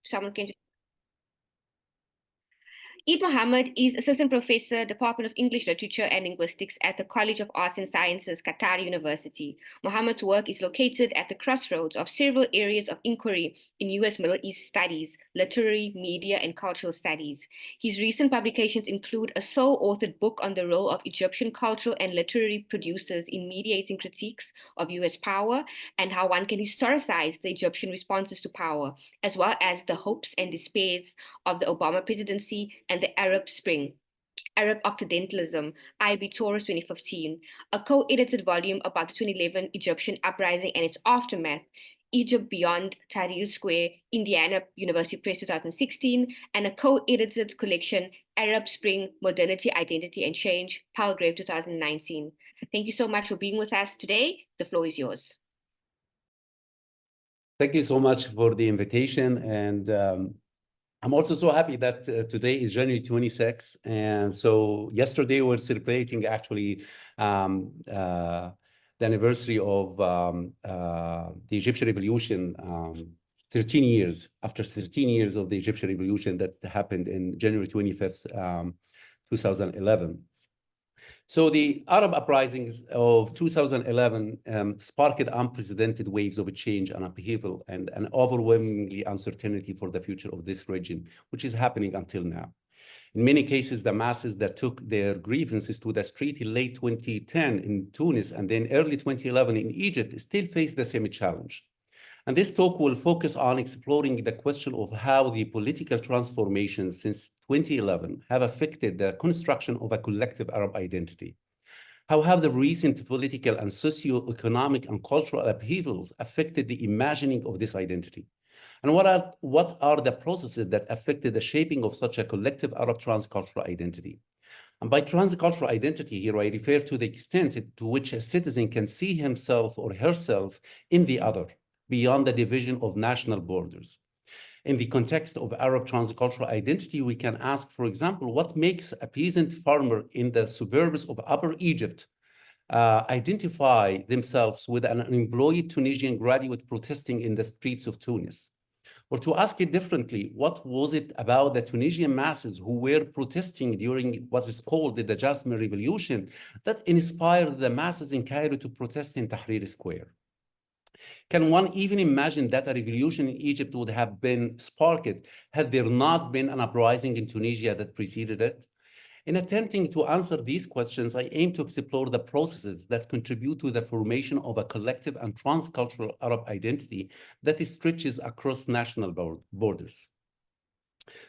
someone can. Mohamed is Assistant Professor, Department of English Literature and Linguistics at the College of Arts and Sciences, Qatar University. Mohamed's work is located at the crossroads of several areas of inquiry in U.S. Middle East studies, literary, media, and cultural studies. His recent publications include a sole-authored book on the role of Egyptian cultural and literary producers in mediating critiques of U.S. power and how one can historicize the Egyptian responses to power, as well as the hopes and despairs of the Obama presidency and the Arab Spring, Arab Occidentalism, IB Taurus 2015, a co-edited volume about the 2011 Egyptian uprising and its aftermath, Egypt Beyond Tahrir Square, Indiana University Press 2016, and a co-edited collection, Arab Spring, Modernity, Identity and Change, Palgrave 2019. Thank you so much for being with us today. The floor is yours. Thank you so much for the invitation. And I'm also so happy that today is January 26th. And so yesterday we were celebrating actually the anniversary of the Egyptian Revolution, 13 years, after 13 years of the Egyptian Revolution that happened in January 25th, 2011. So the Arab uprisings of 2011 sparked unprecedented waves of change and upheaval and an overwhelmingly uncertainty for the future of this region, which is happening until now. In many cases, the masses that took their grievances to the street in late 2010 in Tunis and then early 2011 in Egypt still face the same challenge. And this talk will focus on exploring the question of how the political transformations since 2011 have affected the construction of a collective Arab identity. How have the recent political and socio-economic and cultural upheavals affected the imagining of this identity? And what are the processes that affected the shaping of such a collective Arab transcultural identity? And by transcultural identity here, I refer to the extent to which a citizen can see himself or herself in the other, beyond the division of national borders. In the context of Arab transcultural identity, we can ask, for example, what makes a peasant farmer in the suburbs of Upper Egypt identify themselves with an unemployed Tunisian graduate protesting in the streets of Tunis? Or to ask it differently, what was it about the Tunisian masses who were protesting during what is called the Jasmine Revolution that inspired the masses in Cairo to protest in Tahrir Square? Can one even imagine that a revolution in Egypt would have been sparked had there not been an uprising in Tunisia that preceded it? In attempting to answer these questions, I aim to explore the processes that contribute to the formation of a collective and transcultural Arab identity that stretches across national borders.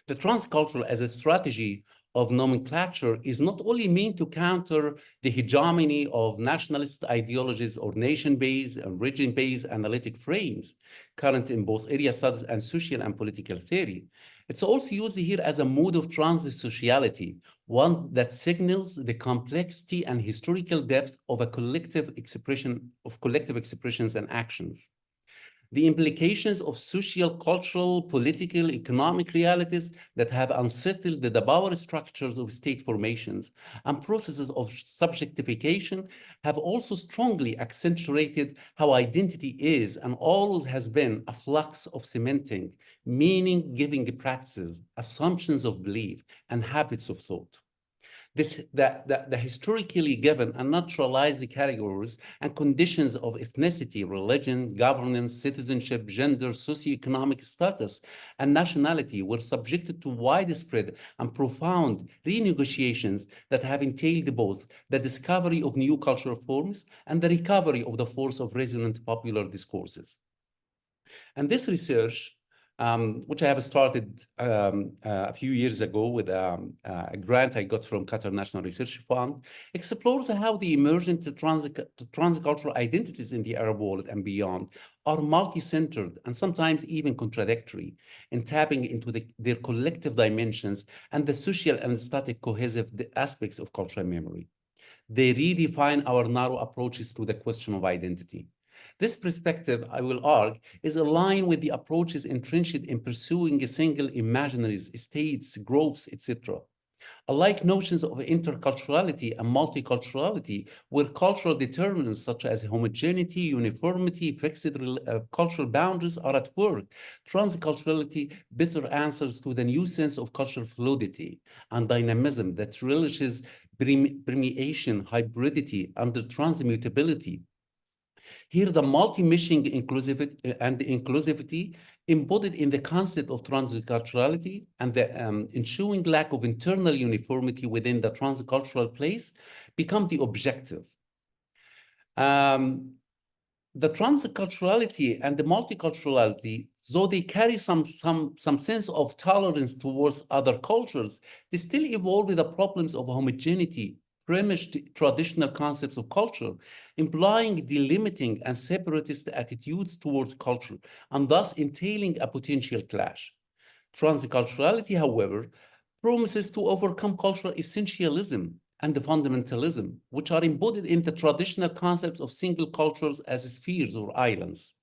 The transcultural as a strategy of nomenclature is not only meant to counter the hegemony of nationalist ideologies or nation-based and region-based analytic frames current in both area studies and social and political theory. It's also used here as a mode of transsociality, one that signals the complexity and historical depth of a collective expression of collective expressions and actions. The implications of social, cultural, political, economic realities that have unsettled the power structures of state formations and processes of subjectification have also strongly accentuated how identity is and always has been a flux of cementing, meaning-giving practices, assumptions of belief, and habits of thought. The historically given and naturalized categories and conditions of ethnicity, religion, governance, citizenship, gender, socioeconomic status, and nationality were subjected to widespread and profound renegotiations that have entailed both the discovery of new cultural forms and the recovery of the force of resonant popular discourses. And this research, which I have started a few years ago with a grant I got from Qatar National Research Fund, explores how the emergent transcultural identities in the Arab world and beyond are multi-centered and sometimes even contradictory in tapping into their collective dimensions and the social and static cohesive aspects of cultural memory. They redefine our narrow approaches to the question of identity. This perspective, I will argue, is aligned with the approaches entrenched in pursuing a single imaginaries, states, groups, etc. Alike notions of interculturality and multiculturality, where cultural determinants such as homogeneity, uniformity, fixed cultural boundaries are at work, transculturality better answers to the new sense of cultural fluidity and dynamism that relishes permeation, hybridity, and the transmutability. Here, the multi-mission inclusivity embodied in the concept of transculturality and the ensuing lack of internal uniformity within the transcultural place become the objective. The transculturality and the multiculturality, though they carry some sense of tolerance towards other cultures, they still evolve with the problems of homogeneity, premised traditional concepts of culture, implying delimiting and separatist attitudes towards culture, and thus entailing a potential clash. Transculturality, however, promises to overcome cultural essentialism and the fundamentalism, which are embodied in the traditional concepts of single cultures as spheres or islands.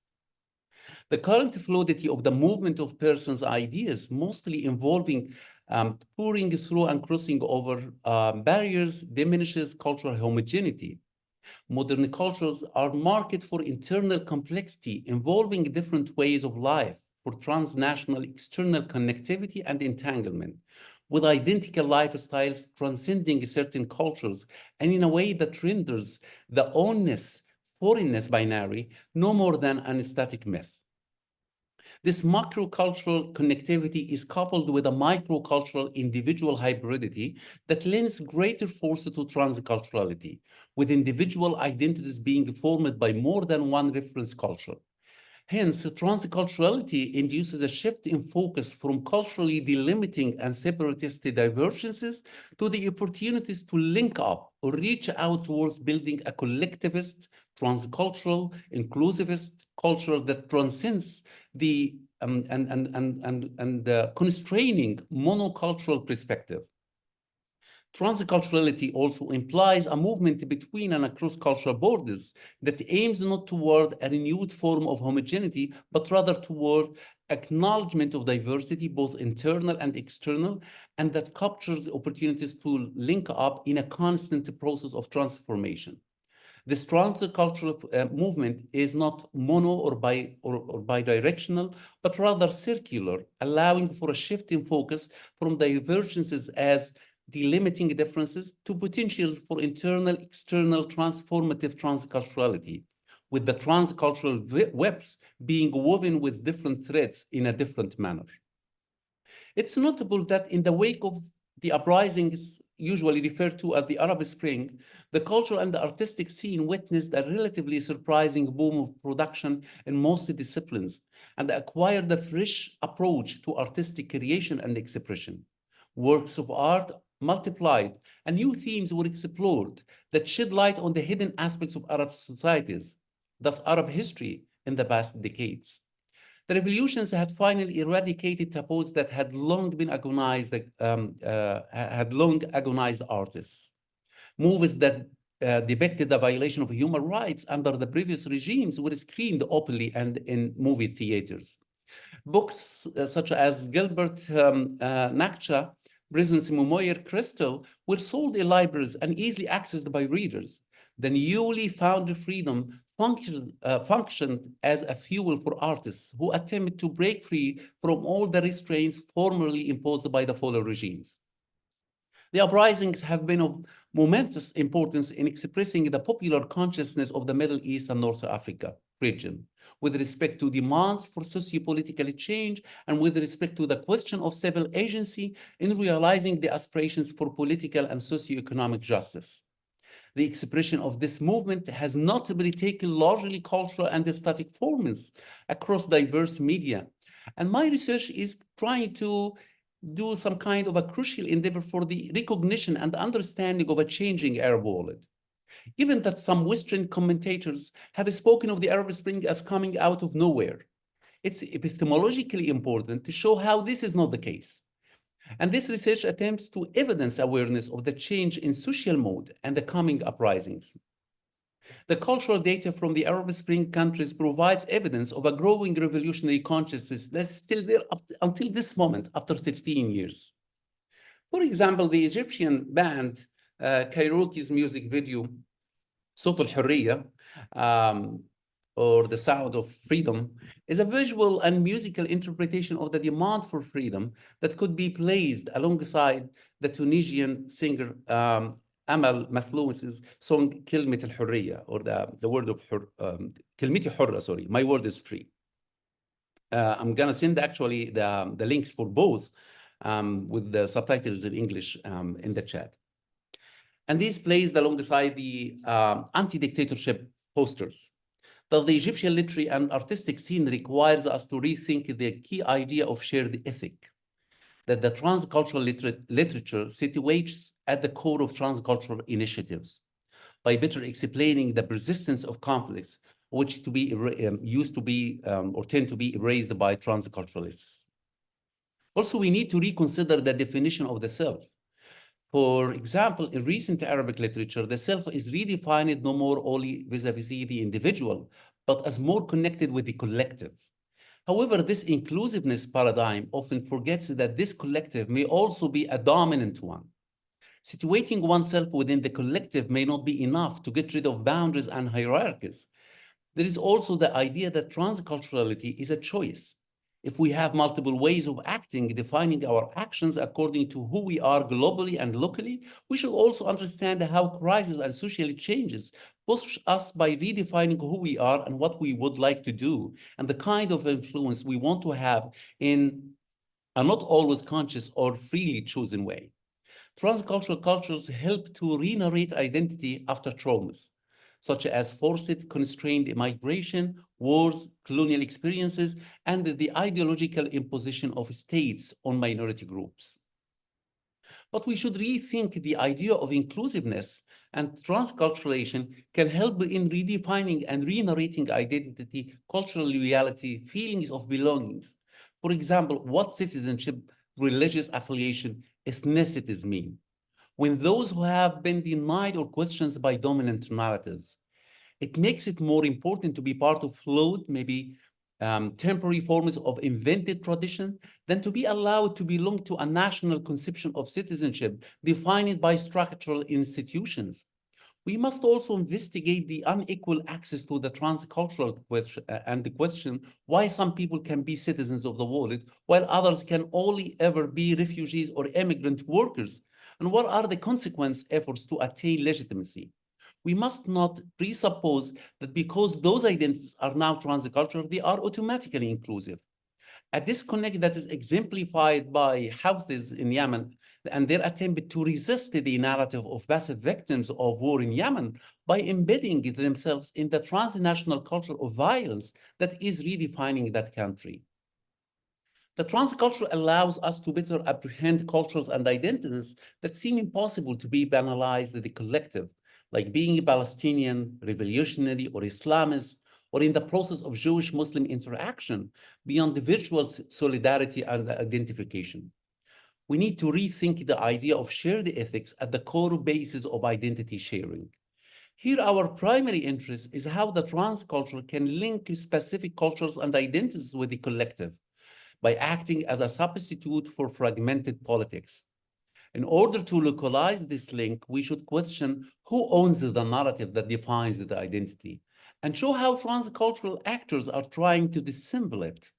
The current fluidity of the movement of persons' ideas, mostly involving pouring through and crossing over barriers, diminishes cultural homogeneity. Modern cultures are marked for internal complexity, involving different ways of life, for transnational external connectivity and entanglement, with identical lifestyles transcending certain cultures, and in a way that renders the foreignness binary no more than an static myth. This macrocultural connectivity is coupled with a microcultural individual hybridity that lends greater force to transculturality, with individual identities being formed by more than one reference culture. Hence, transculturality induces a shift in focus from culturally delimiting and separatist divergences to the opportunities to link up or reach out towards building a collectivist, transcultural, inclusivist culture that transcends the constraining monocultural perspective. Transculturality also implies a movement between and across cultural borders that aims not toward a renewed form of homogeneity, but rather toward acknowledgement of diversity, both internal and external, and that captures opportunities to link up in a constant process of transformation. This transcultural movement is not mono or bidirectional, but rather circular, allowing for a shift in focus from divergences as delimiting differences to potentials for internal, external, transformative transculturality, with the transcultural webs being woven with different threads in a different manner. It's notable that in the wake of the uprisings usually referred to as the Arab Spring, the cultural and the artistic scene witnessed a relatively surprising boom of production in most disciplines and acquired a fresh approach to artistic creation and expression. Works of art multiplied and new themes were explored that shed light on the hidden aspects of Arab societies, thus Arab history in the past decades. The revolutions had finally eradicated taboos that had long agonized artists. Movies that depicted the violation of human rights under the previous regimes were screened openly and in movie theaters. Books such as Gilbert Nakcha, Prison's Memoir Crystal, were sold in libraries and easily accessed by readers. The newly found freedom functioned as a fuel for artists who attempted to break free from all the restraints formerly imposed by the fallen regimes. The uprisings have been of momentous importance in expressing the popular consciousness of the Middle East and North Africa region, with respect to demands for socio-political change and with respect to the question of civil agency in realizing the aspirations for political and socio-economic justice. The expression of this movement has notably taken largely cultural and aesthetic forms across diverse media. And my research is trying to do some kind of a crucial endeavor for the recognition and understanding of a changing Arab world. Given that some Western commentators have spoken of the Arab Spring as coming out of nowhere, it's epistemologically important to show how this is not the case. And this research attempts to evidence awareness of the change in social mode and the coming uprisings. The cultural data from the Arab Spring countries provides evidence of a growing revolutionary consciousness that's still there until this moment, after 13 years. For example, the Egyptian band Kairouki's music video, صوت الحرية, or the sound of freedom, is a visual and musical interpretation of the demand for freedom that could be placed alongside the Tunisian singer Amal Mathlou's song كلمة الحرية, or the word of كلمتي حرة, sorry, my word is free. I'm gonna send actually the links for both with the subtitles in English in the chat. And these placed alongside the anti-dictatorship posters. That the Egyptian literary and artistic scene requires us to rethink the key idea of shared ethic, that the transcultural literature situates at the core of transcultural initiatives by better explaining the persistence of conflicts which to be used to be or tend to be erased by transculturalists. Also, we need to reconsider the definition of the self. For example, in recent Arabic literature, the self is redefined no more only vis-a-vis the individual, but as more connected with the collective. However, this inclusiveness paradigm often forgets that this collective may also be a dominant one. Situating oneself within the collective may not be enough to get rid of boundaries and hierarchies. There is also the idea that transculturality is a choice. If we have multiple ways of acting, defining our actions according to who we are globally and locally, we should also understand how crises and social changes push us by redefining who we are and what we would like to do, and the kind of influence we want to have in a not always conscious or freely chosen way. Transcultural cultures help to re-narrate identity after traumas, such as forced constrained migration, wars, colonial experiences, and the ideological imposition of states on minority groups. But we should rethink the idea of inclusiveness, and transculturation can help in redefining and re-narrating identity, cultural loyalty, feelings of belongings. For example, what citizenship, religious affiliation, ethnicities mean. When those who have been denied or questioned by dominant narratives, it makes it more important to be part of fluid, maybe temporary forms of invented tradition than to be allowed to belong to a national conception of citizenship defined by structural institutions. We must also investigate the unequal access to the transcultural question and the question why some people can be citizens of the world while others can only ever be refugees or immigrant workers, and what are the consequence efforts to attain legitimacy. We must not presuppose that because those identities are now transcultural, they are automatically inclusive. A disconnect that is exemplified by Houthis in Yemen and their attempt to resist the narrative of passive victims of war in Yemen by embedding themselves in the transnational culture of violence that is redefining that country. The transcultural allows us to better apprehend cultures and identities that seem impossible to be banalized in the collective, like being a Palestinian, revolutionary, or Islamist, or in the process of Jewish-Muslim interaction beyond the virtual solidarity and identification. We need to rethink the idea of shared ethics at the core basis of identity sharing. Here, our primary interest is how the transcultural can link specific cultures and identities with the collective by acting as a substitute for fragmented politics. In order to localize this link, we should question who owns the narrative that defines the identity and show how transcultural actors are trying to dissemble it,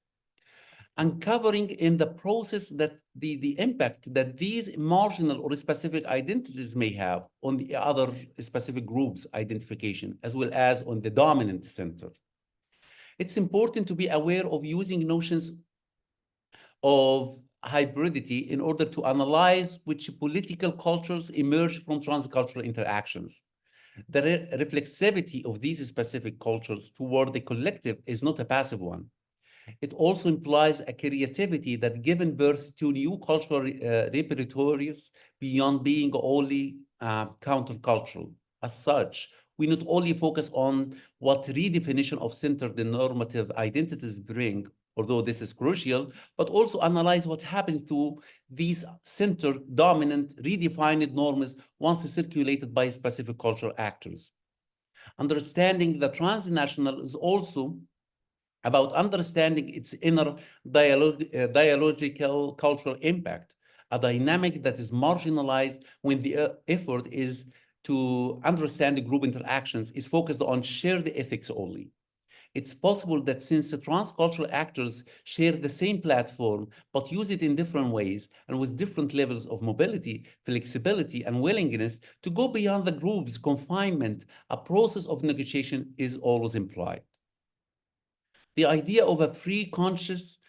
uncovering in the process that the impact that these marginal or specific identities may have on the other specific groups' identification, as well as on the dominant center. It's important to be aware of using notions of hybridity in order to analyze which political cultures emerge from transcultural interactions. The reflexivity of these specific cultures toward the collective is not a passive one. It also implies a creativity that given birth to new cultural repertoires beyond being only countercultural. As such, we not only focus on what redefinition of centered normative identities bring, although this is crucial, but also analyze what happens to these centered, dominant, redefined norms once circulated by specific cultural actors. Understanding the transnational is also about understanding its inner dialogical cultural impact, a dynamic that is marginalized when the effort is to understand the group interactions is focused on shared ethics only. It's possible that since the transcultural actors share the same platform, but use it in different ways and with different levels of mobility, flexibility, and willingness to go beyond the group's confinement, a process of negotiation is always implied. The idea of a free, conscious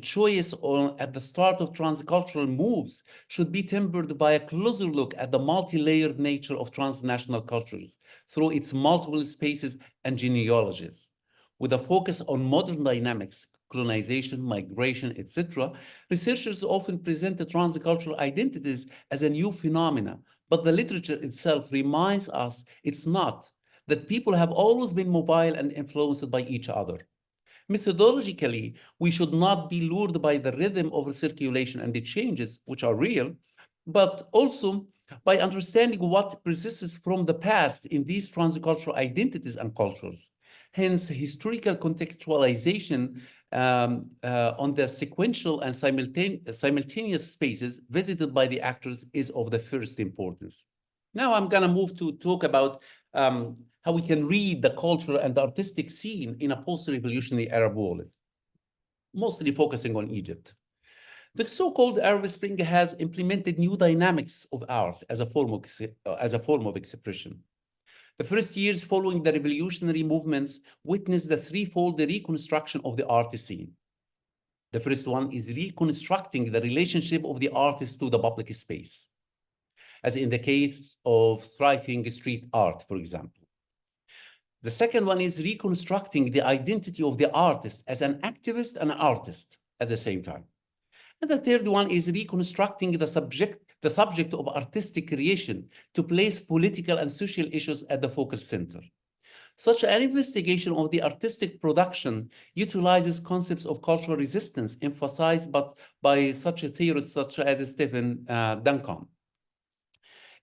choice at the start of transcultural moves should be tempered by a closer look at the multi-layered nature of transnational cultures through its multiple spaces and genealogies. With a focus on modern dynamics, colonization, migration, etc., researchers often present the transcultural identities as a new phenomena, but the literature itself reminds us it's not, that people have always been mobile and influenced by each other. Methodologically, we should not be lured by the rhythm of circulation and the changes, which are real, but also by understanding what persists from the past in these transcultural identities and cultures. Hence, historical contextualization on the sequential and simultaneous spaces visited by the actors is of the first importance. Now I'm going to move to talk about how we can read the cultural and the artistic scene in a post-revolutionary Arab world, mostly focusing on Egypt. The so-called Arab Spring has implemented new dynamics of art as a form of expression. The first years following the revolutionary movements witnessed the threefold reconstruction of the art scene. The first one is reconstructing the relationship of the artist to the public space, as in the case of thriving street art, for example. The second one is reconstructing the identity of the artist as an activist and an artist at the same time. And the third one is reconstructing the subject of artistic creation to place political and social issues at the focal center. Such an investigation of the artistic production utilizes concepts of cultural resistance emphasized by such a theorist such as Stephen Duncan.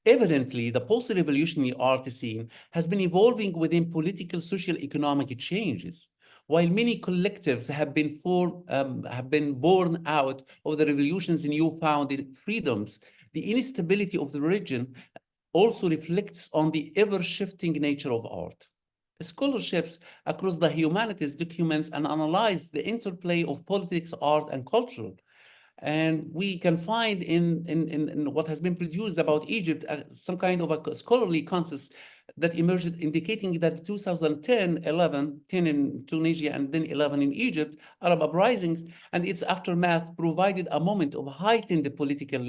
Evidently, the post-revolutionary art scene has been evolving within political, social, economic changes. While many collectives have been born out of the revolution's newfound freedoms, the instability of the region also reflects on the ever-shifting nature of art. Scholarships across the humanities documents and analyze the interplay of politics, art, and culture. And we can find in what has been produced about Egypt some kind of a scholarly consensus that emerged indicating that 2010, 10 in Tunisia and then 11 in Egypt, Arab uprisings and its aftermath provided a moment of heightened political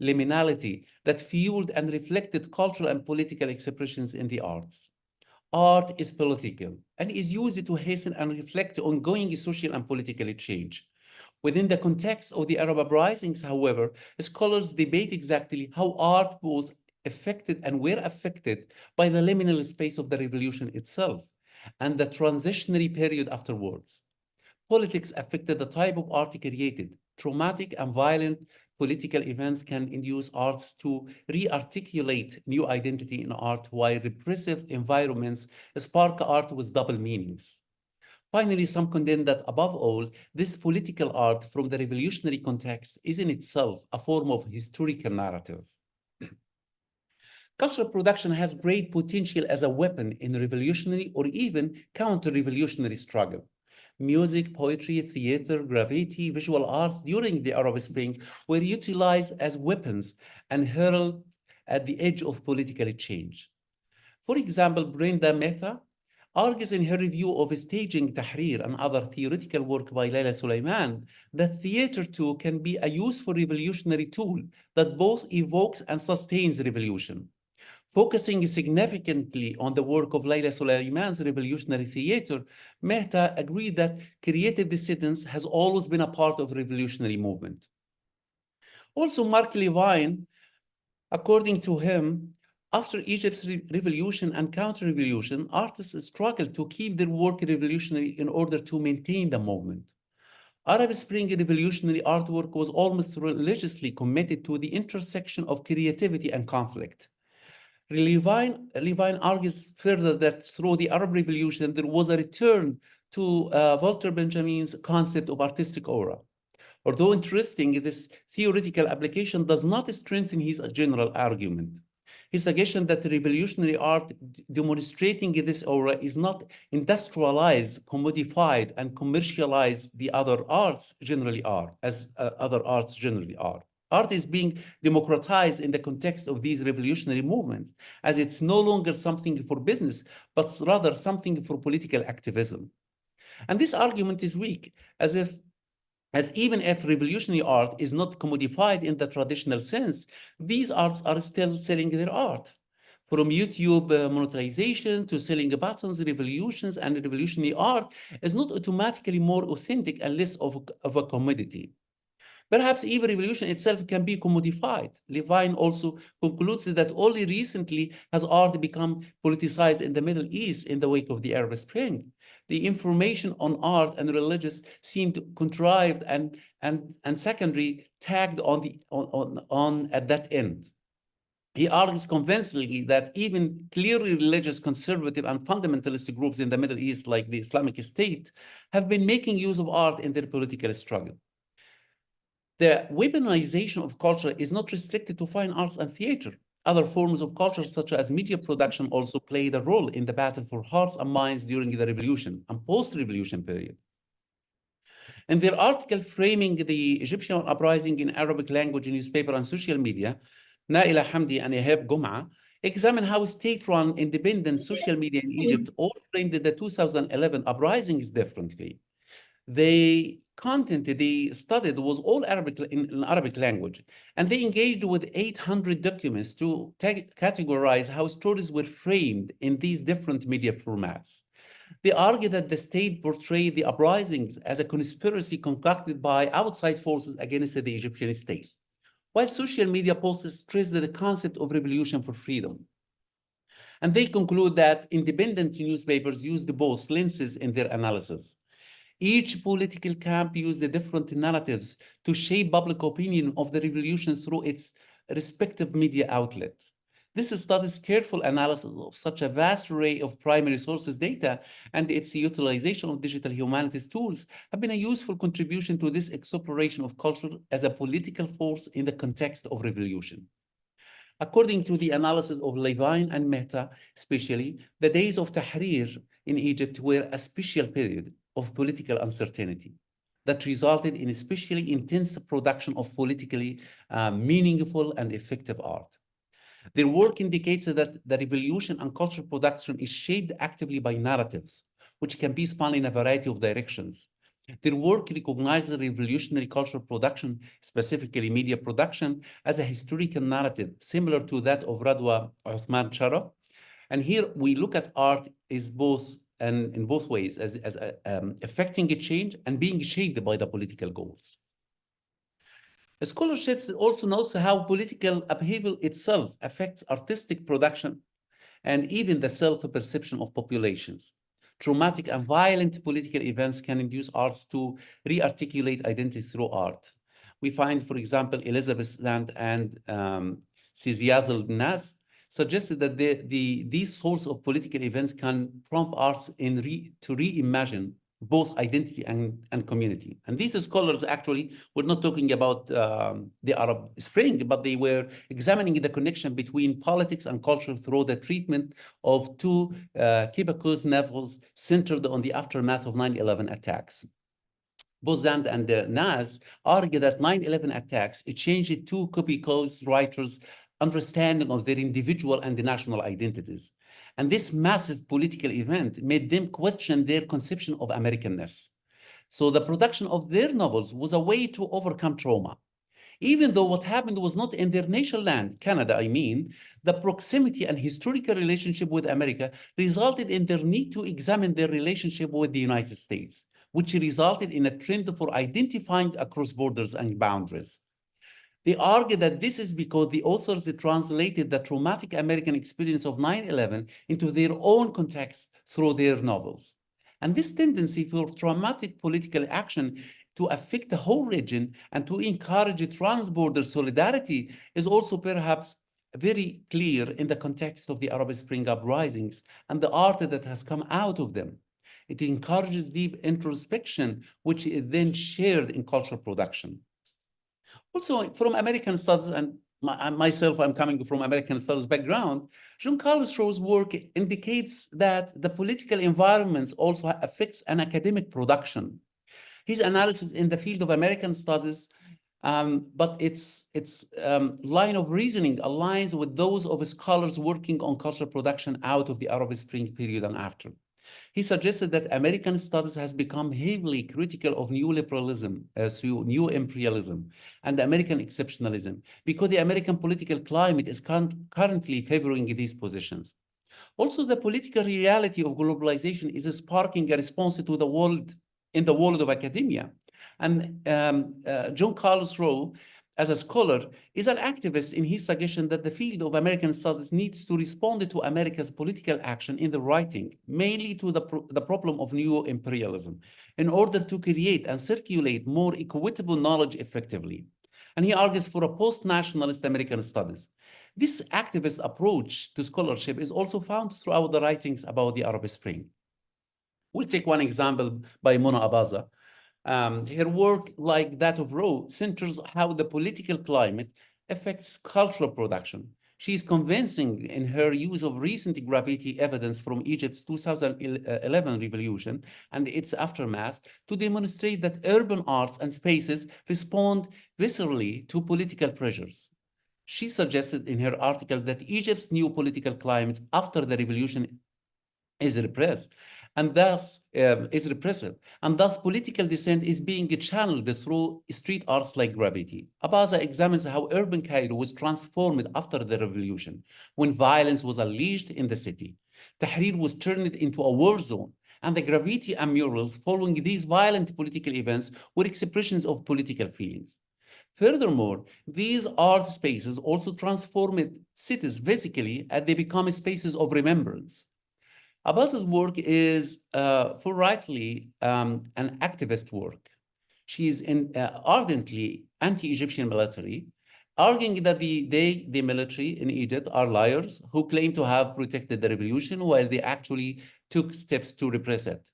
liminality that fueled and reflected cultural and political expressions in the arts. Art is political and is used to hasten and reflect ongoing social and political change. Within the context of the Arab uprisings, however, scholars debate exactly how art was affected and were affected by the liminal space of the revolution itself and the transitionary period afterwards. Politics affected the type of art created. Traumatic and violent political events can induce arts to re-articulate new identity in art, while repressive environments spark art with double meanings. Finally, some contend that above all, this political art from the revolutionary context is in itself a form of historical narrative. Cultural production has great potential as a weapon in revolutionary or even counter-revolutionary struggle. Music, poetry, theater, graffiti, visual arts during the Arab Spring were utilized as weapons and hurled at the edge of political change. For example, Brenda Mehta argues in her review of Staging Tahrir and other theoretical work by Layla Sulaiman that theater too can be a useful revolutionary tool that both evokes and sustains revolution. Focusing significantly on the work of Layla Sulaiman's revolutionary theater, Mehta agreed that creative dissidence has always been a part of revolutionary movement. Also, Mark Levine, according to him, after Egypt's revolution and counter-revolution, artists struggled to keep their work revolutionary in order to maintain the movement. Arab Spring revolutionary artwork was almost religiously committed to the intersection of creativity and conflict. Levine argues further that through the Arab Revolution, there was a return to Walter Benjamin's concept of artistic aura. Although interesting, this theoretical application does not strengthen his general argument. His suggestion that revolutionary art demonstrating this aura is not industrialized, commodified, and commercialized the other arts generally are, as other arts generally are. Art is being democratized in the context of these revolutionary movements, as it's no longer something for business, but rather something for political activism. And this argument is weak, as even if revolutionary art is not commodified in the traditional sense, these arts are still selling their art. From YouTube monetization to selling buttons, revolutions, and revolutionary art is not automatically more authentic and less of a commodity. Perhaps even revolution itself can be commodified. Levine also concludes that only recently has art become politicized in the Middle East in the wake of the Arab Spring. The information on art and religious seemed contrived and secondary tagged on at that end. He argues convincingly that even clearly religious, conservative, and fundamentalist groups in the Middle East, like the Islamic State, have been making use of art in their political struggle. The weaponization of culture is not restricted to fine arts and theater. Other forms of culture, such as media production, also played a role in the battle for hearts and minds during the revolution and post-revolution period. In their article framing the Egyptian uprising in Arabic language newspaper and social media, Naila Hamdi and Ehab Gum'a examine how state-run independent social media in Egypt all framed the 2011 uprisings differently. The content they studied was all Arabic in Arabic language, and they engaged with 800 documents to categorize how stories were framed in these different media formats. They argue that the state portrayed the uprisings as a conspiracy concocted by outside forces against the Egyptian state, while social media posts stressed the concept of revolution for freedom. And they conclude that independent newspapers used both lenses in their analysis. Each political camp used the different narratives to shape public opinion of the revolution through its respective media outlet. This study's careful analysis of such a vast array of primary sources data and its utilization of digital humanities tools have been a useful contribution to this exploration of culture as a political force in the context of revolution. According to the analysis of Levine and Mehta, especially, the days of Tahrir in Egypt were a special period of political uncertainty that resulted in especially intense production of politically meaningful and effective art. Their work indicates that the revolution and cultural production is shaped actively by narratives, which can be spun in a variety of directions. Their work recognizes revolutionary cultural production, specifically media production, as a historical narrative similar to that of Radwa Uthman Sharaf. And here we look at art as both and in both ways, as affecting a change and being shaped by the political goals. Scholarship also knows how political upheaval itself affects artistic production and even the self-perception of populations. Traumatic and violent political events can induce arts to re-articulate identity through art. We find, for example, Elizabeth Sand and Siziazl Nas suggested that these sorts of political events can prompt arts to reimagine both identity and community. And these scholars actually were not talking about the Arab Spring, but they were examining the connection between politics and culture through the treatment of two Quebecers novels centered on the aftermath of 9/11 attacks. Both Zand and Nas argue that 9/11 attacks changed two Quebecers writers' understanding of their individual and the national identities. And this massive political event made them question their conception of Americanness. So the production of their novels was a way to overcome trauma. Even though what happened was not in their national land, Canada, I mean, the proximity and historical relationship with America resulted in their need to examine their relationship with the United States, which resulted in a trend for identifying across borders and boundaries. They argue that this is because the authors translated the traumatic American experience of 9/11 into their own context through their novels. And this tendency for traumatic political action to affect the whole region and to encourage trans-border solidarity is also perhaps very clear in the context of the Arab Spring uprisings and the art that has come out of them. It encourages deep introspection, which is then shared in cultural production. Also, from American studies, and myself, I'm coming from American studies background, John Carlos Row's work indicates that the political environment also affects an academic production. His analysis in the field of American studies, but its line of reasoning aligns with those of scholars working on cultural production out of the Arab Spring period and after. He suggested that American studies has become heavily critical of neoliberalism, new imperialism, and American exceptionalism, because the American political climate is currently favoring these positions. Also, the political reality of globalization is sparking a response to the world in the world of academia. And John Carlos Rowe, as a scholar, is an activist in his suggestion that the field of American studies needs to respond to America's political action in the writing, mainly to the problem of neo-imperialism, in order to create and circulate more equitable knowledge effectively. And he argues for a post-nationalist American studies. This activist approach to scholarship is also found throughout the writings about the Arab Spring. We'll take one example by Mona Abaza. Her work, like that of Rowe, centers how the political climate affects cultural production. She is convincing in her use of recent gravity evidence from Egypt's 2011 revolution and its aftermath to demonstrate that urban arts and spaces respond viscerally to political pressures. She suggested in her article that Egypt's new political climate after the revolution is repressed, and thus is repressive, and thus political dissent is being channeled through street arts like graffiti. Abaza examines how urban Cairo was transformed after the revolution, when violence was unleashed in the city. Tahrir was turned into a war zone, and the graffiti and murals following these violent political events were expressions of political feelings. Furthermore, these art spaces also transformed cities physically as they become spaces of remembrance. Abaza's work is forthrightly an activist work. She is ardently anti-Egyptian military, arguing that the military in Egypt are liars who claim to have protected the revolution while they actually took steps to repress it.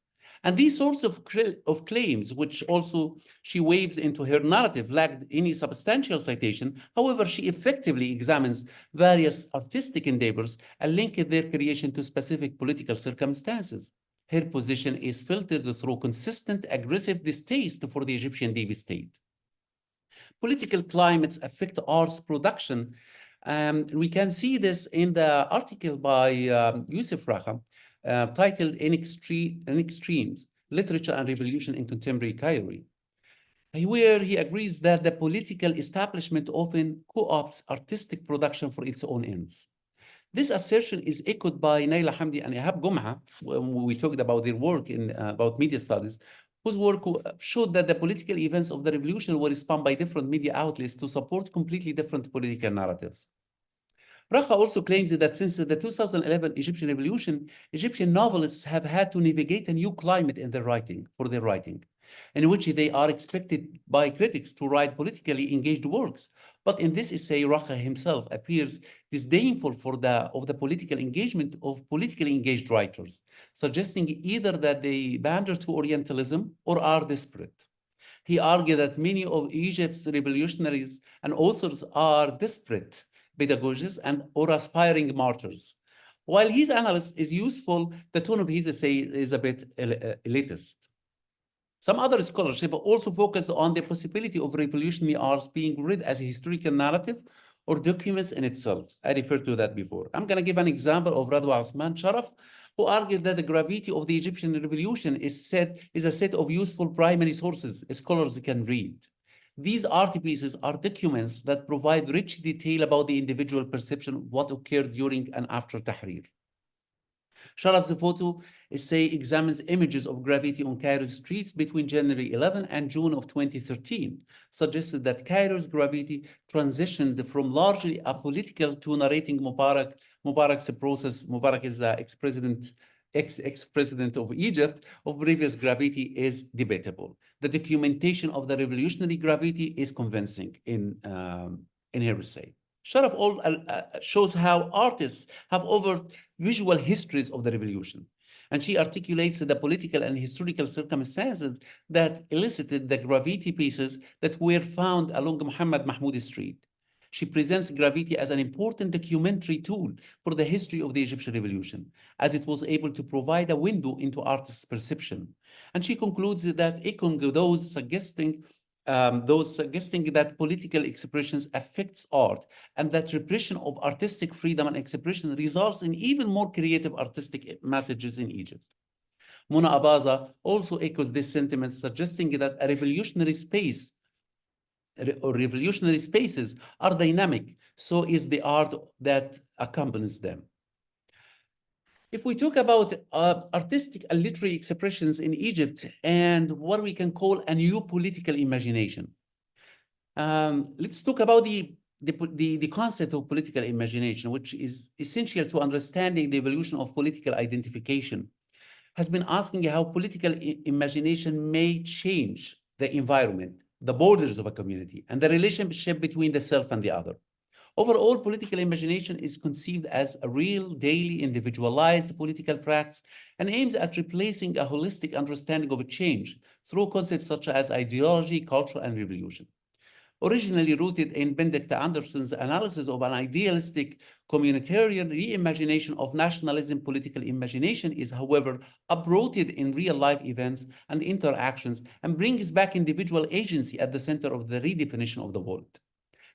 And these sorts of claims, which also she waves into her narrative, lacked any substantial citation. However, she effectively examines various artistic endeavors and links their creation to specific political circumstances. Her position is filtered through consistent, aggressive distaste for the Egyptian deep state. Political climates affect arts production. We can see this in the article by Yusuf Raha, titled In Extremes, Literature and Revolution in Contemporary Cairo, where he agrees that the political establishment often co-opts artistic production for its own ends. This assertion is echoed by Naila Hamdi and Ihab Gumha when we talked about their work about media studies, whose work showed that the political events of the revolution were spun by different media outlets to support completely different political narratives. Raha also claims that since the 2011 Egyptian revolution, Egyptian novelists have had to navigate a new climate in their writing, in which they are expected by critics to write politically engaged works. But in this essay, Raha himself appears disdainful of the political engagement of politically engaged writers, suggesting either that they pander to Orientalism or are desperate. He argued that many of Egypt's revolutionaries and authors are desperate pedagogists or aspiring martyrs. While his analysis is useful, the tone of his essay is a bit elitist. Some other scholarship also focused on the possibility of revolutionary arts being read as a historical narrative or documents in itself. I referred to that before. I'm going to give an example of Radwa Osman Sharaf, who argued that the gravity of the Egyptian revolution is a set of useful primary sources scholars can read. These art pieces are documents that provide rich detail about the individual perception of what occurred during and after Tahrir. Sharaf's photo essay examines images of graffiti on Cairo's streets between January 11 and June of 2013, suggested that Cairo's graffiti transitioned from largely apolitical to narrating Mubarak's process. Mubarak is the ex-president of Egypt, of previous graffiti is debatable. The documentation of the revolutionary graffiti is convincing in her essay. Sharaf shows how artists have offered visual histories of the revolution. And she articulates the political and historical circumstances that elicited the graffiti pieces that were found along Muhammad Mahmoud Street. She presents graffiti as an important documentary tool for the history of the Egyptian Revolution, as it was able to provide a window into artists' perception. And she concludes that echoing those suggesting that political expressions affects art and that repression of artistic freedom and expression results in even more creative artistic messages in Egypt. Mona Abaza also echoes this sentiment, suggesting that a revolutionary space or revolutionary spaces are dynamic, so is the art that accompanies them. If we talk about artistic and literary expressions in Egypt and what we can call a new political imagination, let's talk about the concept of political imagination, which is essential to understanding the evolution of political identification, has been asking how political imagination may change the environment, the borders of a community, and the relationship between the self and the other. Overall, political imagination is conceived as a real, daily, individualized political practice and aims at replacing a holistic understanding of a change through concepts such as ideology, culture, and revolution. Originally rooted in Benedict Anderson's analysis of an idealistic communitarian reimagination of nationalism, political imagination is, however, uprooted in real-life events and interactions and brings back individual agency at the center of the redefinition of the world.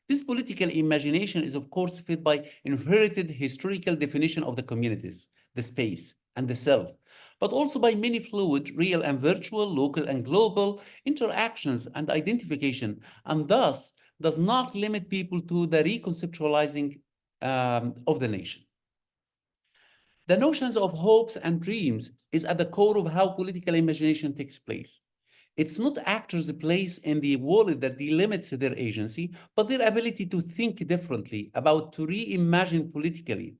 This political imagination is, of course, fed by inherited historical definition of the communities, the space, and the self, but also by many fluid, real and virtual, local and global interactions and identification, and thus does not limit people to the reconceptualizing of the nation. The notions of hopes and dreams is at the core of how political imagination takes place. It's not actors' place in the world that delimits their agency, but their ability to think differently, about to reimagine politically,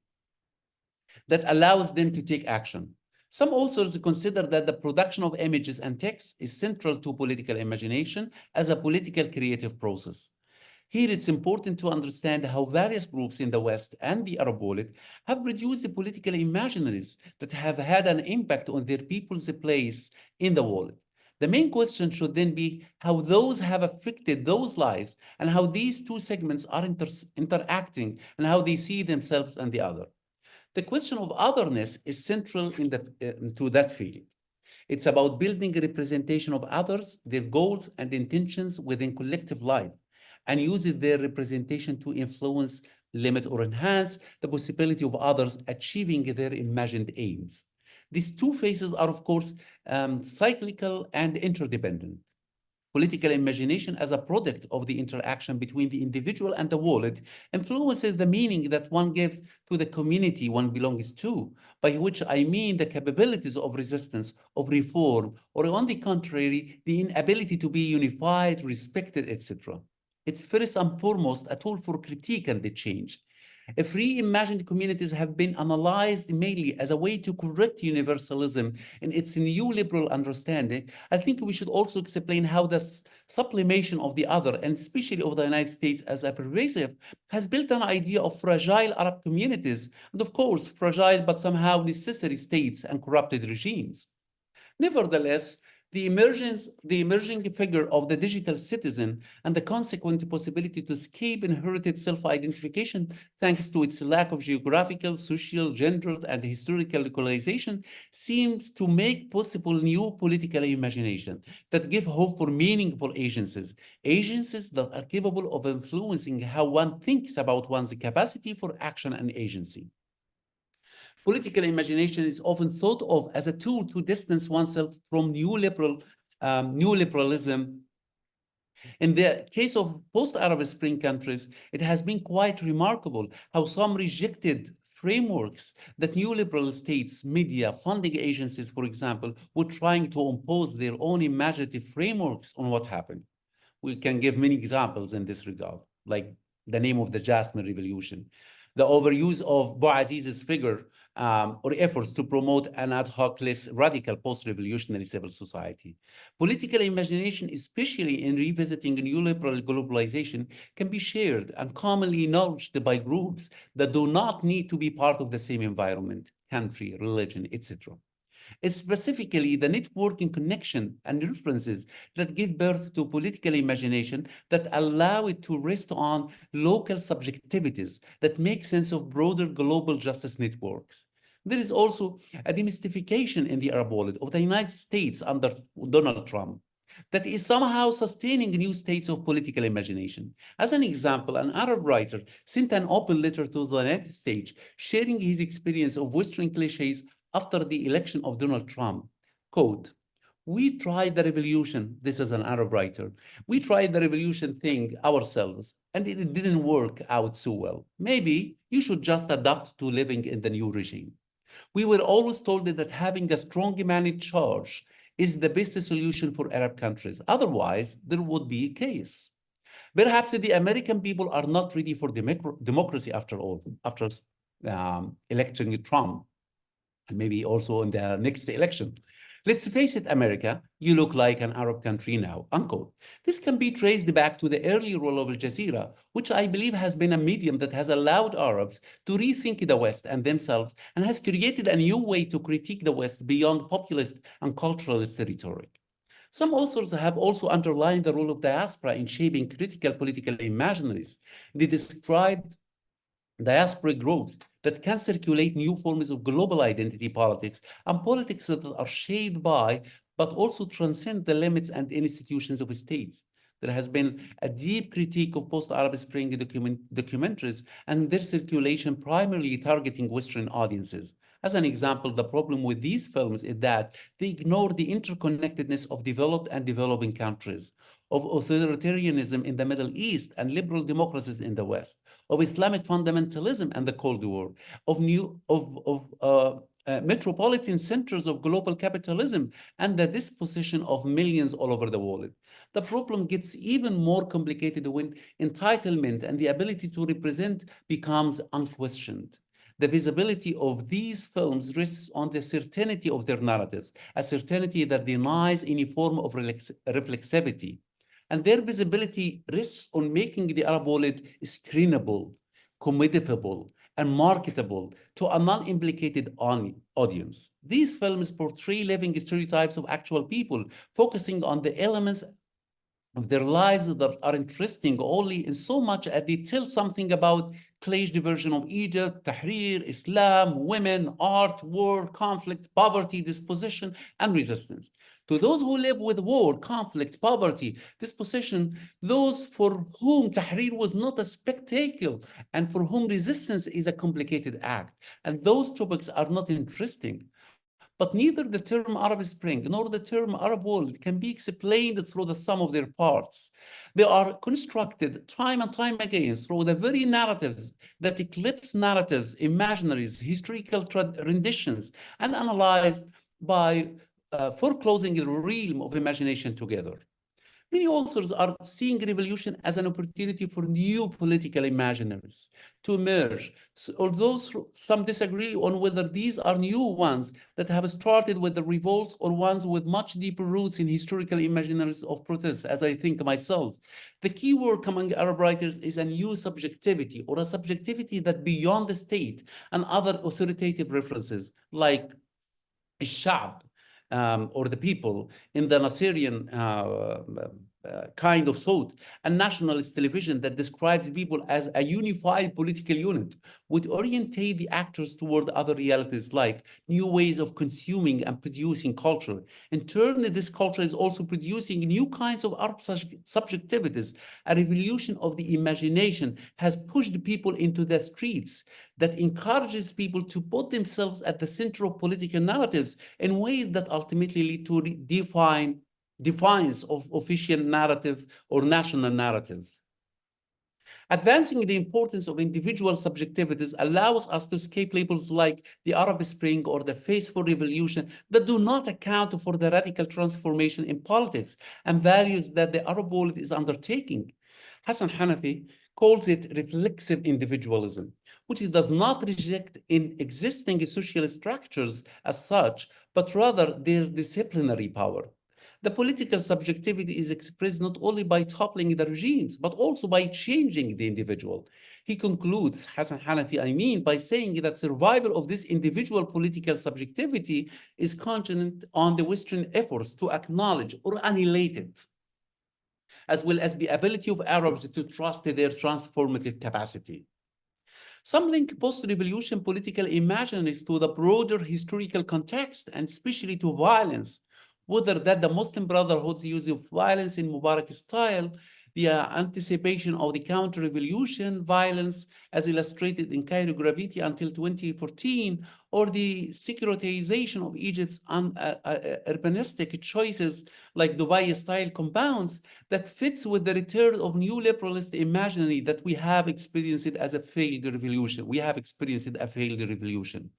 that allows them to take action. Some authors consider that the production of images and text is central to political imagination as a political creative process. Here, it's important to understand how various groups in the West and the Arab world have produced the political imaginaries that have had an impact on their people's place in the world. The main question should then be how those have affected those lives and how these two segments are interacting and how they see themselves and the other. The question of otherness is central to that field. It's about building a representation of others, their goals and intentions within collective life, and using their representation to influence, limit, or enhance the possibility of others achieving their imagined aims. These two phases are, of course, cyclical and interdependent. Political imagination as a product of the interaction between the individual and the world influences the meaning that one gives to the community one belongs to, by which I mean the capabilities of resistance, of reform, or on the contrary, the inability to be unified, respected, etc. It's first and foremost a tool for critique and the change. If reimagined communities have been analyzed mainly as a way to correct universalism in its neoliberal understanding, I think we should also explain how the sublimation of the other, and especially of the United States as a pervasive, has built an idea of fragile Arab communities, and of course, fragile but somehow necessary states and corrupted regimes. Nevertheless, the emerging figure of the digital citizen and the consequent possibility to escape inherited self-identification thanks to its lack of geographical, social, gendered, and historical localization seems to make possible new political imagination that give hope for meaningful agencies that are capable of influencing how one thinks about one's capacity for action and agency. Political imagination is often thought of as a tool to distance oneself from neoliberalism. In the case of post-Arab Spring countries, it has been quite remarkable how some rejected frameworks that neoliberal states, media, funding agencies, for example, were trying to impose their own imaginative frameworks on what happened. We can give many examples in this regard, like the name of the Jasmine Revolution, the overuse of Bouaziz's figure or efforts to promote an ad hoc, less radical post-revolutionary civil society. Political imagination, especially in revisiting neoliberal globalization, can be shared and commonly nourished by groups that do not need to be part of the same environment, country, religion, etc. It's specifically the networking connection and references that give birth to political imagination that allow it to rest on local subjectivities that make sense of broader global justice networks. There is also a demystification in the Arab world of the United States under Donald Trump that is somehow sustaining new states of political imagination. As an example, an Arab writer sent an open letter to the United States sharing his experience of Western cliches after the election of Donald Trump. Quote, "We tried the revolution," this is an Arab writer, "we tried the revolution thing ourselves, and it didn't work out so well. Maybe you should just adapt to living in the new regime. We were always told that having a strong man in charge is the best solution for Arab countries. Otherwise, there would be chaos. Perhaps the American people are not ready for democracy after all, after electing Trump, and maybe also in the next election. Let's face it, America, you look like an Arab country now," unquote. This can be traced back to the early role of Al Jazeera, which I believe has been a medium that has allowed Arabs to rethink the West and themselves and has created a new way to critique the West beyond populist and culturalist rhetoric. Some authors have also underlined the role of diaspora in shaping critical political imaginaries. They described diasporic groups that can circulate new forms of global identity politics and politics that are shaped by, but also transcend the limits and institutions of states. There has been a deep critique of post-Arab Spring documentaries and their circulation primarily targeting Western audiences. As an example, the problem with these films is that they ignore the interconnectedness of developed and developing countries, of authoritarianism in the Middle East and liberal democracies in the West, of Islamic fundamentalism and the Cold War, of metropolitan centers of global capitalism and the dispossession of millions all over the world. The problem gets even more complicated when entitlement and the ability to represent becomes unquestioned. The visibility of these films rests on the certainty of their narratives, a certainty that denies any form of reflexivity. And their visibility rests on making the Arab world screenable, commodifiable, and marketable to a non-implicated audience. These films portray living stereotypes of actual people, focusing on the elements of their lives that are interesting only in so much as they tell something about caged version of Egypt, Tahrir, Islam, women, art, war, conflict, poverty, dispossession, and resistance. To those who live with war, conflict, poverty, dispossession, those for whom Tahrir was not a spectacle and for whom resistance is a complicated act, and those topics are not interesting. But neither the term Arab Spring nor the term Arab world can be explained through the sum of their parts. They are constructed time and time again through the very narratives that eclipse narratives, imaginaries, historical renditions, and analyzed by foreclosing the realm of imagination together. Many authors are seeing revolution as an opportunity for new political imaginaries to emerge, although some disagree on whether these are new ones that have started with the revolts or ones with much deeper roots in historical imaginaries of protest, as I think myself. The key word among Arab writers is a new subjectivity, or a subjectivity that beyond the state and other authoritative references like الشعب, or the people in the Nasirian kind of thought, a nationalist television that describes people as a unified political unit, would orientate the actors toward other realities like new ways of consuming and producing culture. In turn, this culture is also producing new kinds of art subjectivities. A revolution of the imagination has pushed people into the streets that encourages people to put themselves at the center of political narratives in ways that ultimately lead to defiance of official narrative or national narratives. Advancing the importance of individual subjectivities allows us to escape labels like the Arab Spring or the Faithful Revolution that do not account for the radical transformation in politics and values that the Arab world is undertaking. Hassan Hanafi calls it reflexive individualism, which does not reject in existing social structures as such, but rather their disciplinary power. The political subjectivity is expressed not only by toppling the regimes, but also by changing the individual. He concludes, Hassan Hanafi, I mean, by saying that survival of this individual political subjectivity is contingent on the Western efforts to acknowledge or annihilate it, as well as the ability of Arabs to trust their transformative capacity. Some link post-revolution political imaginaries to the broader historical context and especially to violence, whether that the Muslim Brotherhood's use of violence in Mubarak style, the anticipation of the counter-revolution violence as illustrated in Cairo Graffiti until 2014, or the securitization of Egypt's urbanistic choices like Dubai-style compounds that fits with the return of new liberalist imaginary that we have experienced it as a failed revolution. We have experienced it a failed revolution.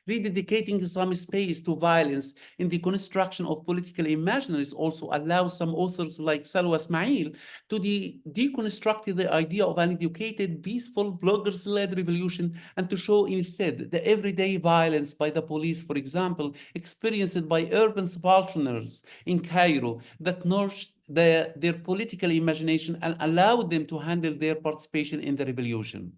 Rededicating some space to violence in the construction of political imaginaries also allows some authors like Salwa Ismail to deconstruct the idea of an educated, peaceful, bloggers-led revolution and to show instead the everyday violence by the police, for example, experienced by urban subalterners in Cairo that nourished their political imagination and allowed them to handle their participation in the revolution.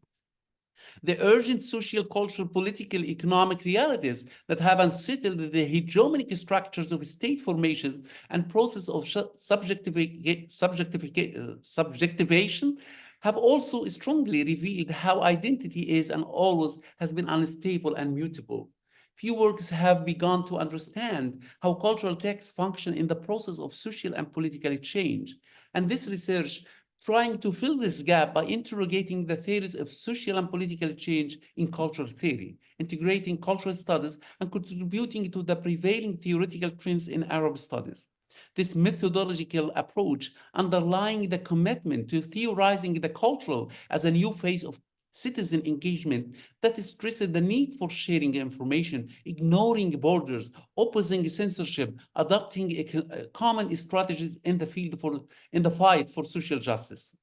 The urgent social, cultural, political, economic realities that have unsettled the hegemonic structures of state formations and process of subjectivation have also strongly revealed how identity is and always has been unstable and mutable. Few works have begun to understand how cultural texts function in the process of social and political change. And this research trying to fill this gap by interrogating the theories of social and political change in cultural theory, integrating cultural studies, and contributing to the prevailing theoretical trends in Arab studies. This methodological approach underlying the commitment to theorizing the cultural as a new phase of citizen engagement that stresses the need for sharing information, ignoring borders, opposing censorship, adopting common strategies in the fight for social justice.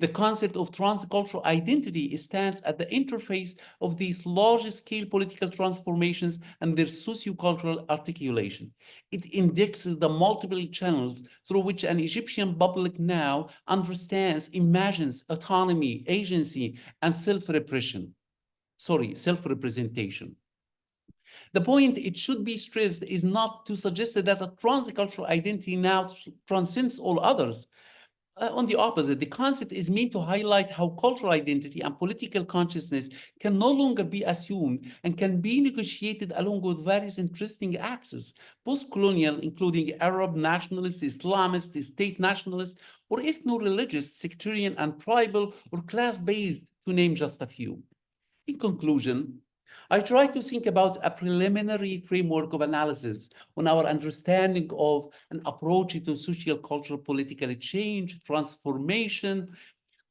The concept of transcultural identity stands at the interface of these large-scale political transformations and their sociocultural articulation. It indexes the multiple channels through which an Egyptian public now understands, imagines autonomy, agency, and self-representation. The point it should be stressed is not to suggest that a transcultural identity now transcends all others. On the opposite, the concept is meant to highlight how cultural identity and political consciousness can no longer be assumed and can be negotiated along with various interesting axes, post-colonial, including Arab nationalists, Islamist, state nationalists, or ethno-religious, sectarian, and tribal, or class-based, to name just a few. In conclusion, I try to think about a preliminary framework of analysis on our understanding of an approach to social, cultural, political change, transformation,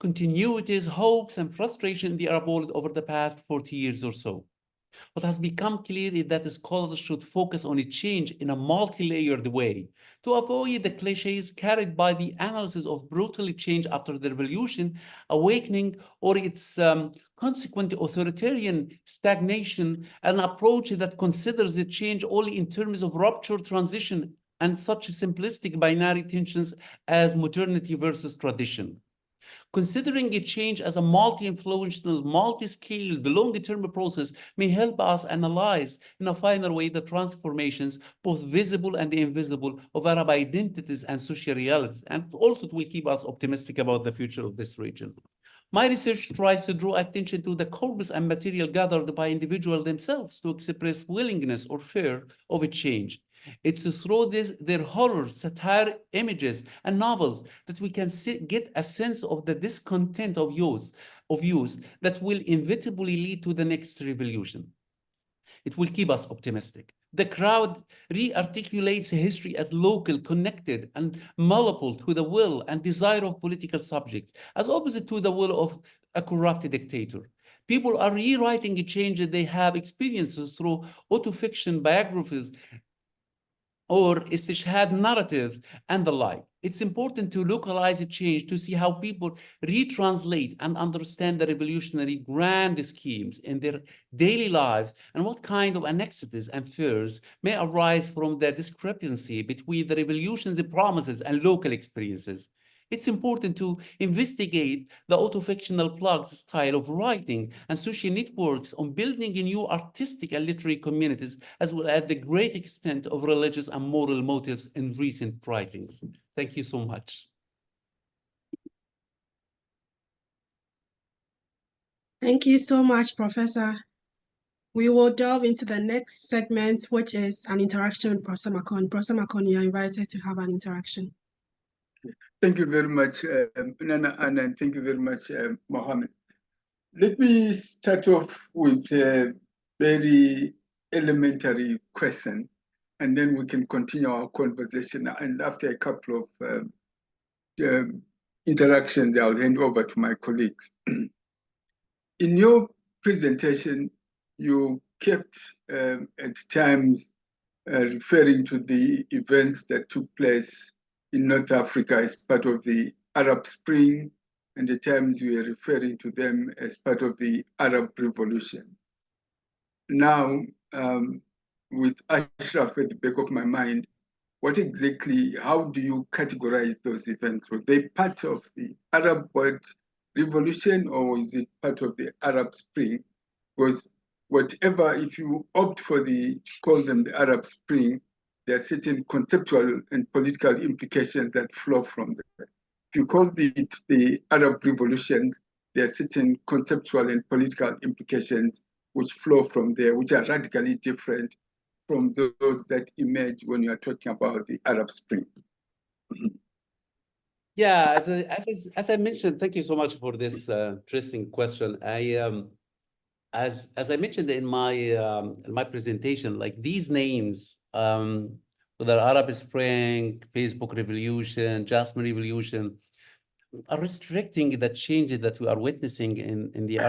continuities, hopes, and frustration in the Arab world over the past 40 years or so. What has become clear is that scholars should focus on a change in a multi-layered way to avoid the cliches carried by the analysis of brutal change after the revolution, awakening, or its consequent authoritarian stagnation, an approach that considers the change only in terms of rupture, transition, and such simplistic binary tensions as modernity versus tradition. Considering a change as a multi-influential, multi-scaled, long-term process may help us analyze in a finer way the transformations, both visible and invisible, of Arab identities and social realities, and also it will keep us optimistic about the future of this region. My research tries to draw attention to the corpus and material gathered by individuals themselves to express willingness or fear of a change. It's through their horror, satire, images, and novels that we can get a sense of the discontent of views that will inevitably lead to the next revolution. It will keep us optimistic. The crowd re-articulates history as local, connected, and malleable to the will and desire of political subjects, as opposite to the will of a corrupt dictator. People are rewriting a change that they have experienced through autofiction, biographies, or istishhad narratives, and the like. It's important to localize a change to see how people retranslate and understand the revolutionary grand schemes in their daily lives and what kind of anxieties and fears may arise from the discrepancy between the revolution's promises and local experiences. It's important to investigate the autofictional blogs style of writing and social networks on building a new artistic and literary communities, as well as the great extent of religious and moral motives in recent writings. Thank you so much. Thank you so much, Professor. We will delve into the next segment, which is an interaction with Professor Makon. Professor Makon, you are invited to have an interaction. Thank you very much, Nana, and thank you very much, Mohamed. Let me start off with a very elementary question, and then we can continue our conversation. And after a couple of interactions, I'll hand over to my colleagues. In your presentation, you kept at times referring to the events that took place in North Africa as part of the Arab Spring, and at times you were referring to them as part of the Arab Revolution. Now, with Ashraf at the back of my mind, what exactly, how do you categorize those events? Were they part of the Arab Revolution, or is it part of the Arab Spring? Because whatever, if you opt for to call them the Arab Spring, there are certain conceptual and political implications that flow from that. If you call it the Arab revolutions, there are certain conceptual and political implications which flow from there, which are radically different from those that emerge when you are talking about the Arab Spring. Yeah, as I mentioned, thank you so much for this interesting question. As I mentioned in my presentation, like these names, whether Arab Spring, Facebook Revolution, Jasmine Revolution, are restricting the changes that we are witnessing in the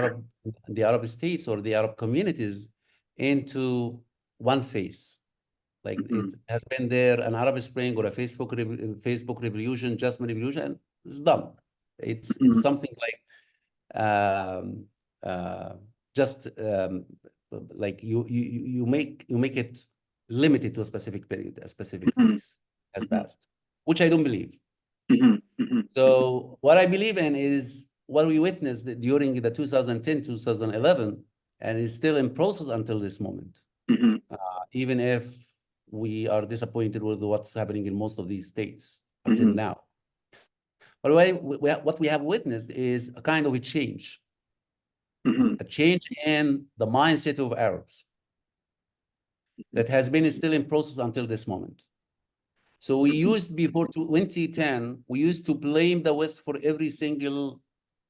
Arab states or the Arab communities into one phase. Like it has been there, an Arab Spring or a Facebook Revolution, Jasmine Revolution, it's done. It's something like just like you make it limited to a specific period, a specific phase has passed, which I don't believe. So what I believe in is what we witnessed during the 2010, 2011, and is still in process until this moment. Even if we are disappointed with what's happening in most of these states until now. But what we have witnessed is a kind of a change. A change in the mindset of Arabs that has been still in process until this moment. So we used, before 2010, we used to blame the West for every single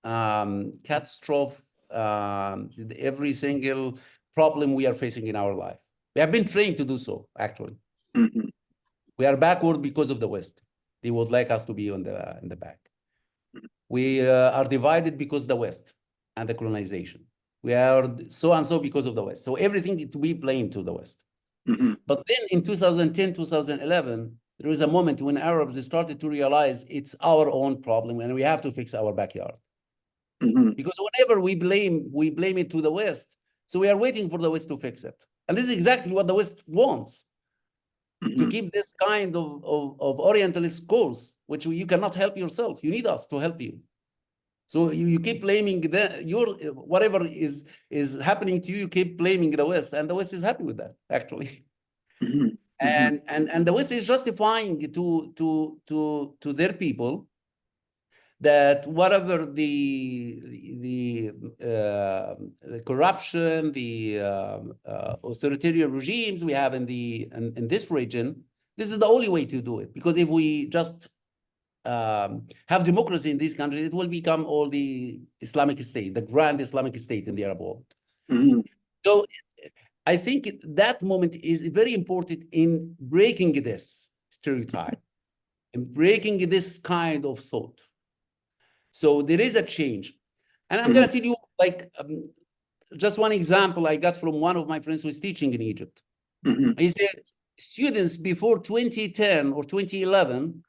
catastrophe, every single problem we are facing in our life. We have been trained to do so, actually. We are backward because of the West. They would like us to be in the back. We are divided because of the West and the colonization. We are so and so because of the West. So everything to be blamed to the West. But then in 2010, 2011, there was a moment when Arabs started to realize it's our own problem and we have to fix our backyard. Because whenever we blame it to the West, so we are waiting for the West to fix it. And this is exactly what the West wants, to keep this kind of Orientalist course, which you cannot help yourself. You need us to help you. So you keep blaming whatever is happening to you, you keep blaming the West, and the West is happy with that, actually. And the West is justifying to their people that whatever the corruption, the authoritarian regimes we have in this region, this is the only way to do it. Because if we just have democracy in these countries, it will become all the Islamic State, the grand Islamic State in the Arab world. So I think that moment is very important in breaking this stereotype and breaking this kind of thought. So there is a change. And I'm going to tell you, like, just one example I got from one of my friends who is teaching in Egypt. He said, students before 2010 or 2011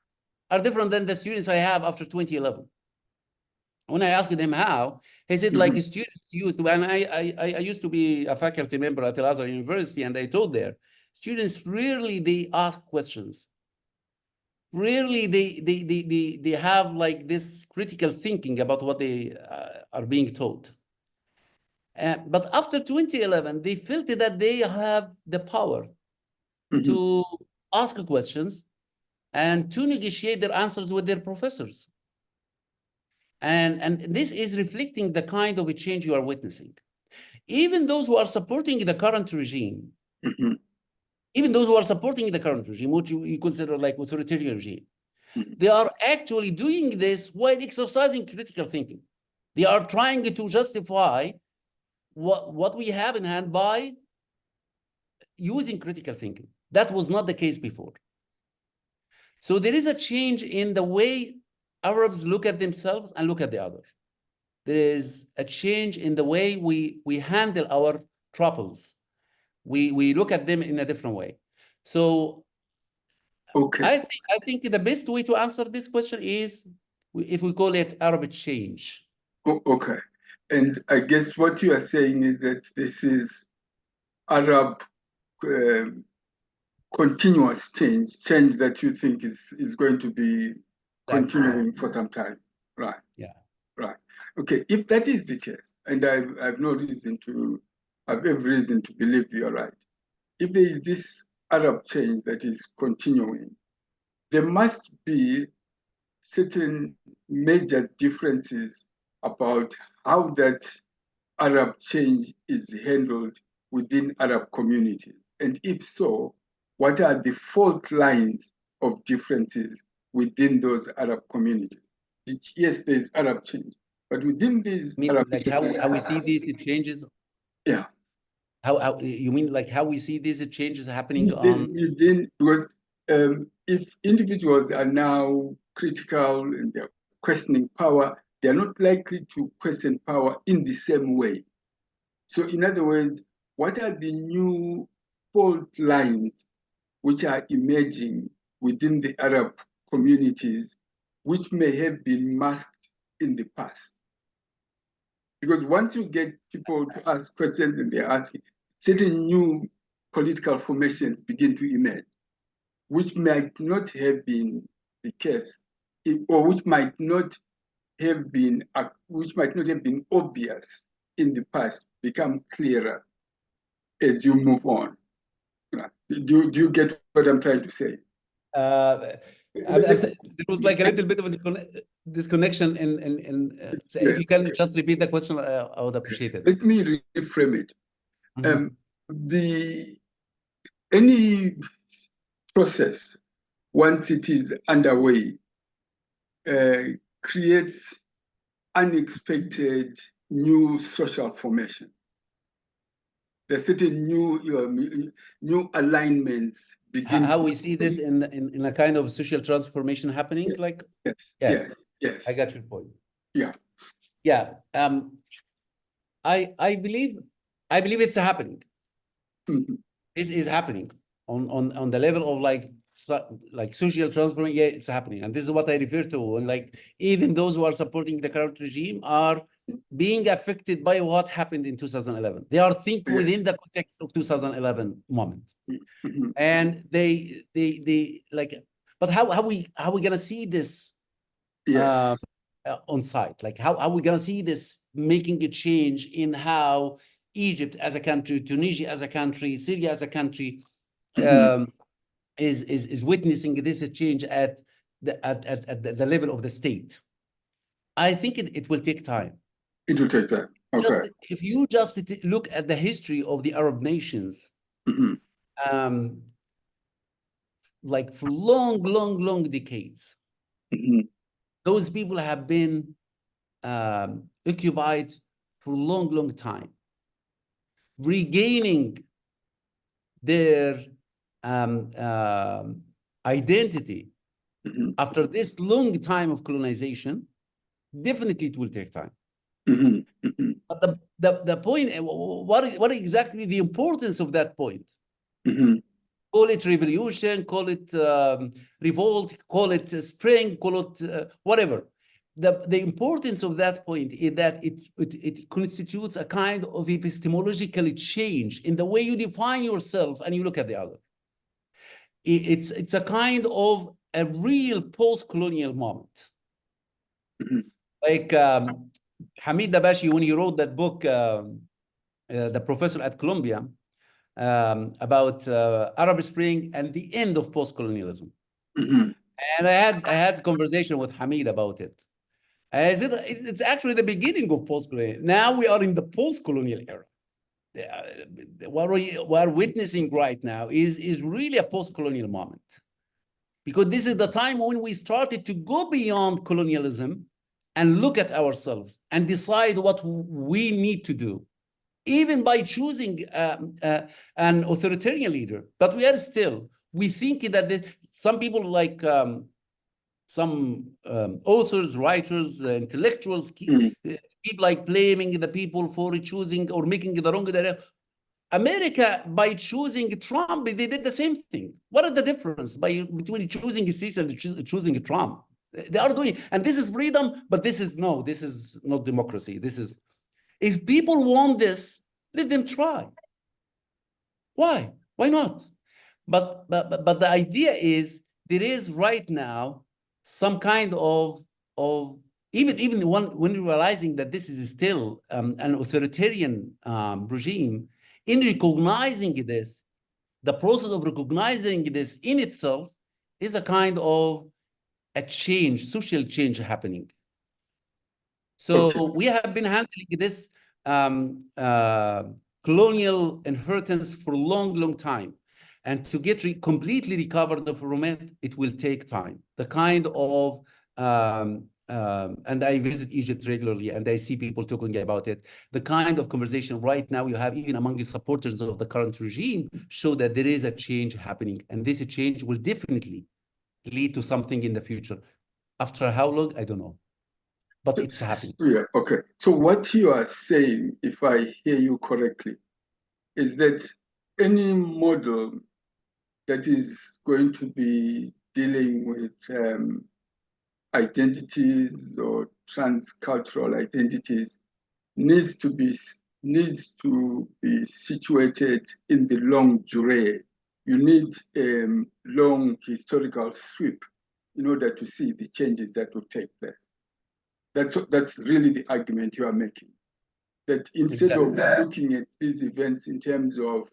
are different than the students I have after 2011. When I asked him how, he said, like, students used to, and I used to be a faculty member at Al-Azhar University, and I told there, students rarely, they ask questions. rarely they have like this critical thinking about what they are being taught. But after 2011, they felt that they have the power to ask questions and to negotiate their answers with their professors. And this is reflecting the kind of a change you are witnessing. Even those who are supporting the current regime, even those who are supporting the current regime, which you consider like authoritarian regime, they are actually doing this while exercising critical thinking. They are trying to justify what we have in hand by using critical thinking. That was not the case before. So there is a change in the way Arabs look at themselves and look at the others. There is a change in the way we handle our troubles. We look at them in a different way. So Okay. I think the best way to answer this question is if we call it Arab change. Okay. And I guess what you are saying is that this is Arab continuous change that you think is going to be continuing for some time. Right. Yeah. Right. Okay. If that is the case, and I've no reason to, have every reason to believe you're right. If there is this Arab change that is continuing, there must be certain major differences about how that Arab change is handled within Arab communities. And if so, what are the fault lines of differences within those Arab communities? Yes, there's Arab change, but within these Arab like how we see these changes? Yeah. How you mean like how we see these changes happening because if individuals are now critical and they're questioning power, they're not likely to question power in the same way. So in other words, what are the new fault lines which are emerging within the Arab communities, which may have been masked in the past? Because once you get people to ask questions and they're asking, certain new political formations begin to emerge, which might not have been the case, or which might not have been obvious in the past, become clearer as you move on. Do you get what I'm trying to say? There was like a little bit of a disconnection so if you can just repeat the question, I would appreciate it. Let me reframe it. Any process, once it is underway, creates unexpected new social formation. There's certain new alignments begin. How we see this in a kind of social transformation happening, like yes. I got your point. Yeah. I believe it's happening. This is happening on the level of like social transformation. Yeah, it's happening, and this is what I refer to. And like even those who are supporting the current regime are being affected by what happened in 2011. They are thinking within the context of 2011 moment, and they like. But how we gonna see this on site? Like how are we gonna see this making a change in how Egypt as a country, Tunisia as a country, Syria as a country is witnessing this change at the level of the state? I think it will take time. It will take time. Okay. If you just look at the history of the Arab nations, like for long decades, those people have been occupied for a long time, regaining their identity after this long time of colonization. Definitely it will take time. But the point, what exactly the importance of that point? Call it revolution, call it revolt, call it spring, call it whatever. The importance of that point is that it constitutes a kind of epistemological change in the way you define yourself and you look at the other. It's a kind of a real post-colonial moment. Like Hamid Dabashi, when he wrote that book, the professor at Columbia, about Arab Spring and the end of post-colonialism. And I had a conversation with Hamid about it. I said, it's actually the beginning of post-colonial. Now we are in the post-colonial era. What we are witnessing right now is really a post-colonial moment. Because this is the time when we started to go beyond colonialism and look at ourselves and decide what we need to do, even by choosing an authoritarian leader. But we think that some people like some authors, writers, intellectuals keep like blaming the people for choosing or making the wrong direction. America, by choosing Trump, they did the same thing. What is the difference between choosing Sisi and choosing Trump? They are doing, and this is freedom, but this is not democracy. This is, if people want this, let them try. Why? Why not? But the idea is there is right now some kind of even when realizing that this is still an authoritarian regime, in recognizing this, the process of recognizing this in itself is a kind of a change, social change happening. So we have been handling this colonial inheritance for a long time. And to get completely recovered from it, it will take time. The kind of, and I visit Egypt regularly and I see people talking about it, the kind of conversation right now you have even among the supporters of the current regime show that there is a change happening. And this change will definitely lead to something in the future. After how long, I don't know. But it's happening. Yeah, okay. So what you are saying, if I hear you correctly, is that any model that is going to be dealing with identities or transcultural identities needs to be situated in the long durée. You need a long historical sweep in order to see the changes that will take place. That's really the argument you are making. That instead of looking at these events in terms of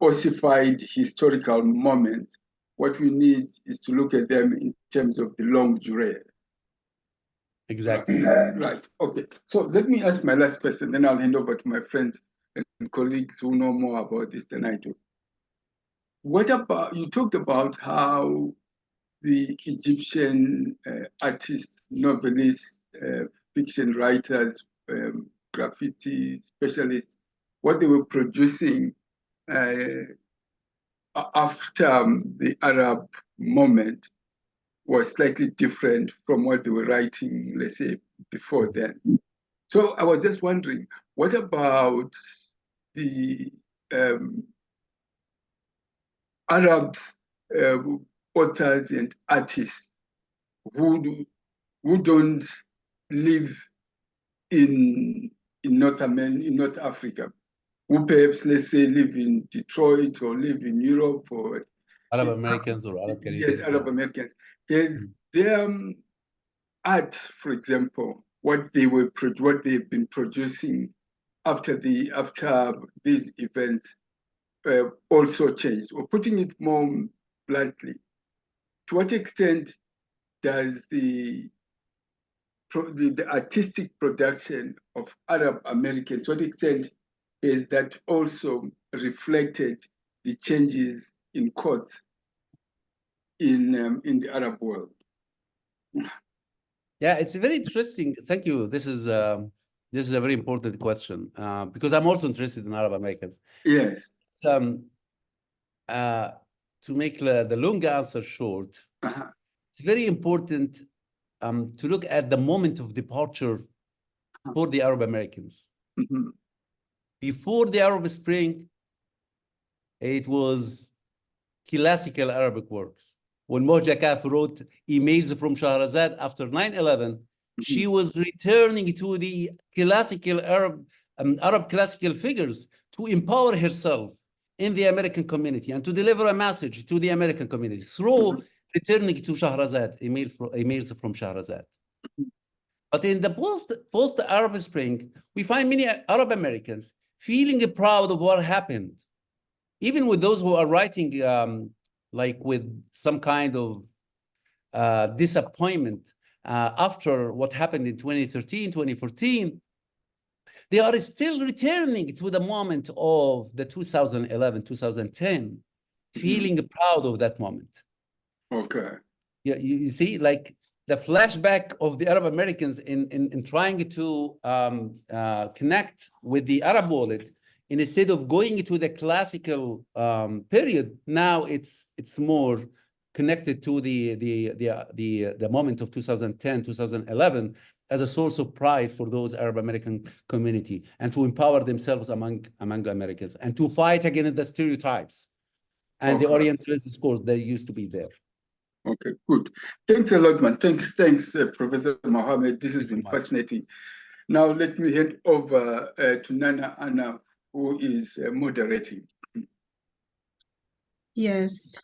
ossified historical moments, what we need is to look at them in terms of the long durée. Exactly. Right. Okay. So let me ask my last question, then I'll hand over to my friends and colleagues who know more about this than I do. What about, you talked about how the Egyptian artists, novelists, fiction writers, graffiti specialists, what they were producing after the Arab moment was slightly different from what they were writing, let's say, before then. So I was just wondering, what about the Arabs, authors and artists who don't live in North Africa, who perhaps, let's say, live in Detroit or live in Europe or Arab Americans or Arab Canadians. Yes, Arab Americans. Their art, for example, what they've been producing after these events also changed. Or putting it more bluntly, to what extent does the artistic production of Arab Americans, to what extent is that also reflected the changes in courts in the Arab world? Yeah, it's very interesting. Thank you. This is a very important question because I'm also interested in Arab Americans. Yes. To make the long answer short, it's very important to look at the moment of departure for the Arab Americans. Before the Arab Spring, it was classical Arabic works. When Moja Kaf wrote emails from Shahrazad after 9/11, she was returning to the classical Arab classical figures to empower herself in the American community and to deliver a message to the American community through returning to Shahrazad, emails from Shahrazad. But in the post-Arab Spring, we find many Arab Americans feeling proud of what happened, even with those who are writing like with some kind of disappointment after what happened in 2013, 2014. They are still returning to the moment of the 2011, 2010, feeling proud of that moment. Okay. Yeah, you see, like the flashback of the Arab Americans in trying to connect with the Arab world, instead of going to the classical period, now it's more connected to the moment of 2010, 2011 as a source of pride for those Arab American community and to empower themselves among Americans and to fight against the stereotypes and the Orientalist discourse that used to be there. Okay, good. Thanks a lot, man. Thanks, Professor Mohamed. This has been fascinating. Now let me hand over to Nana Anna, who is moderating. Yes.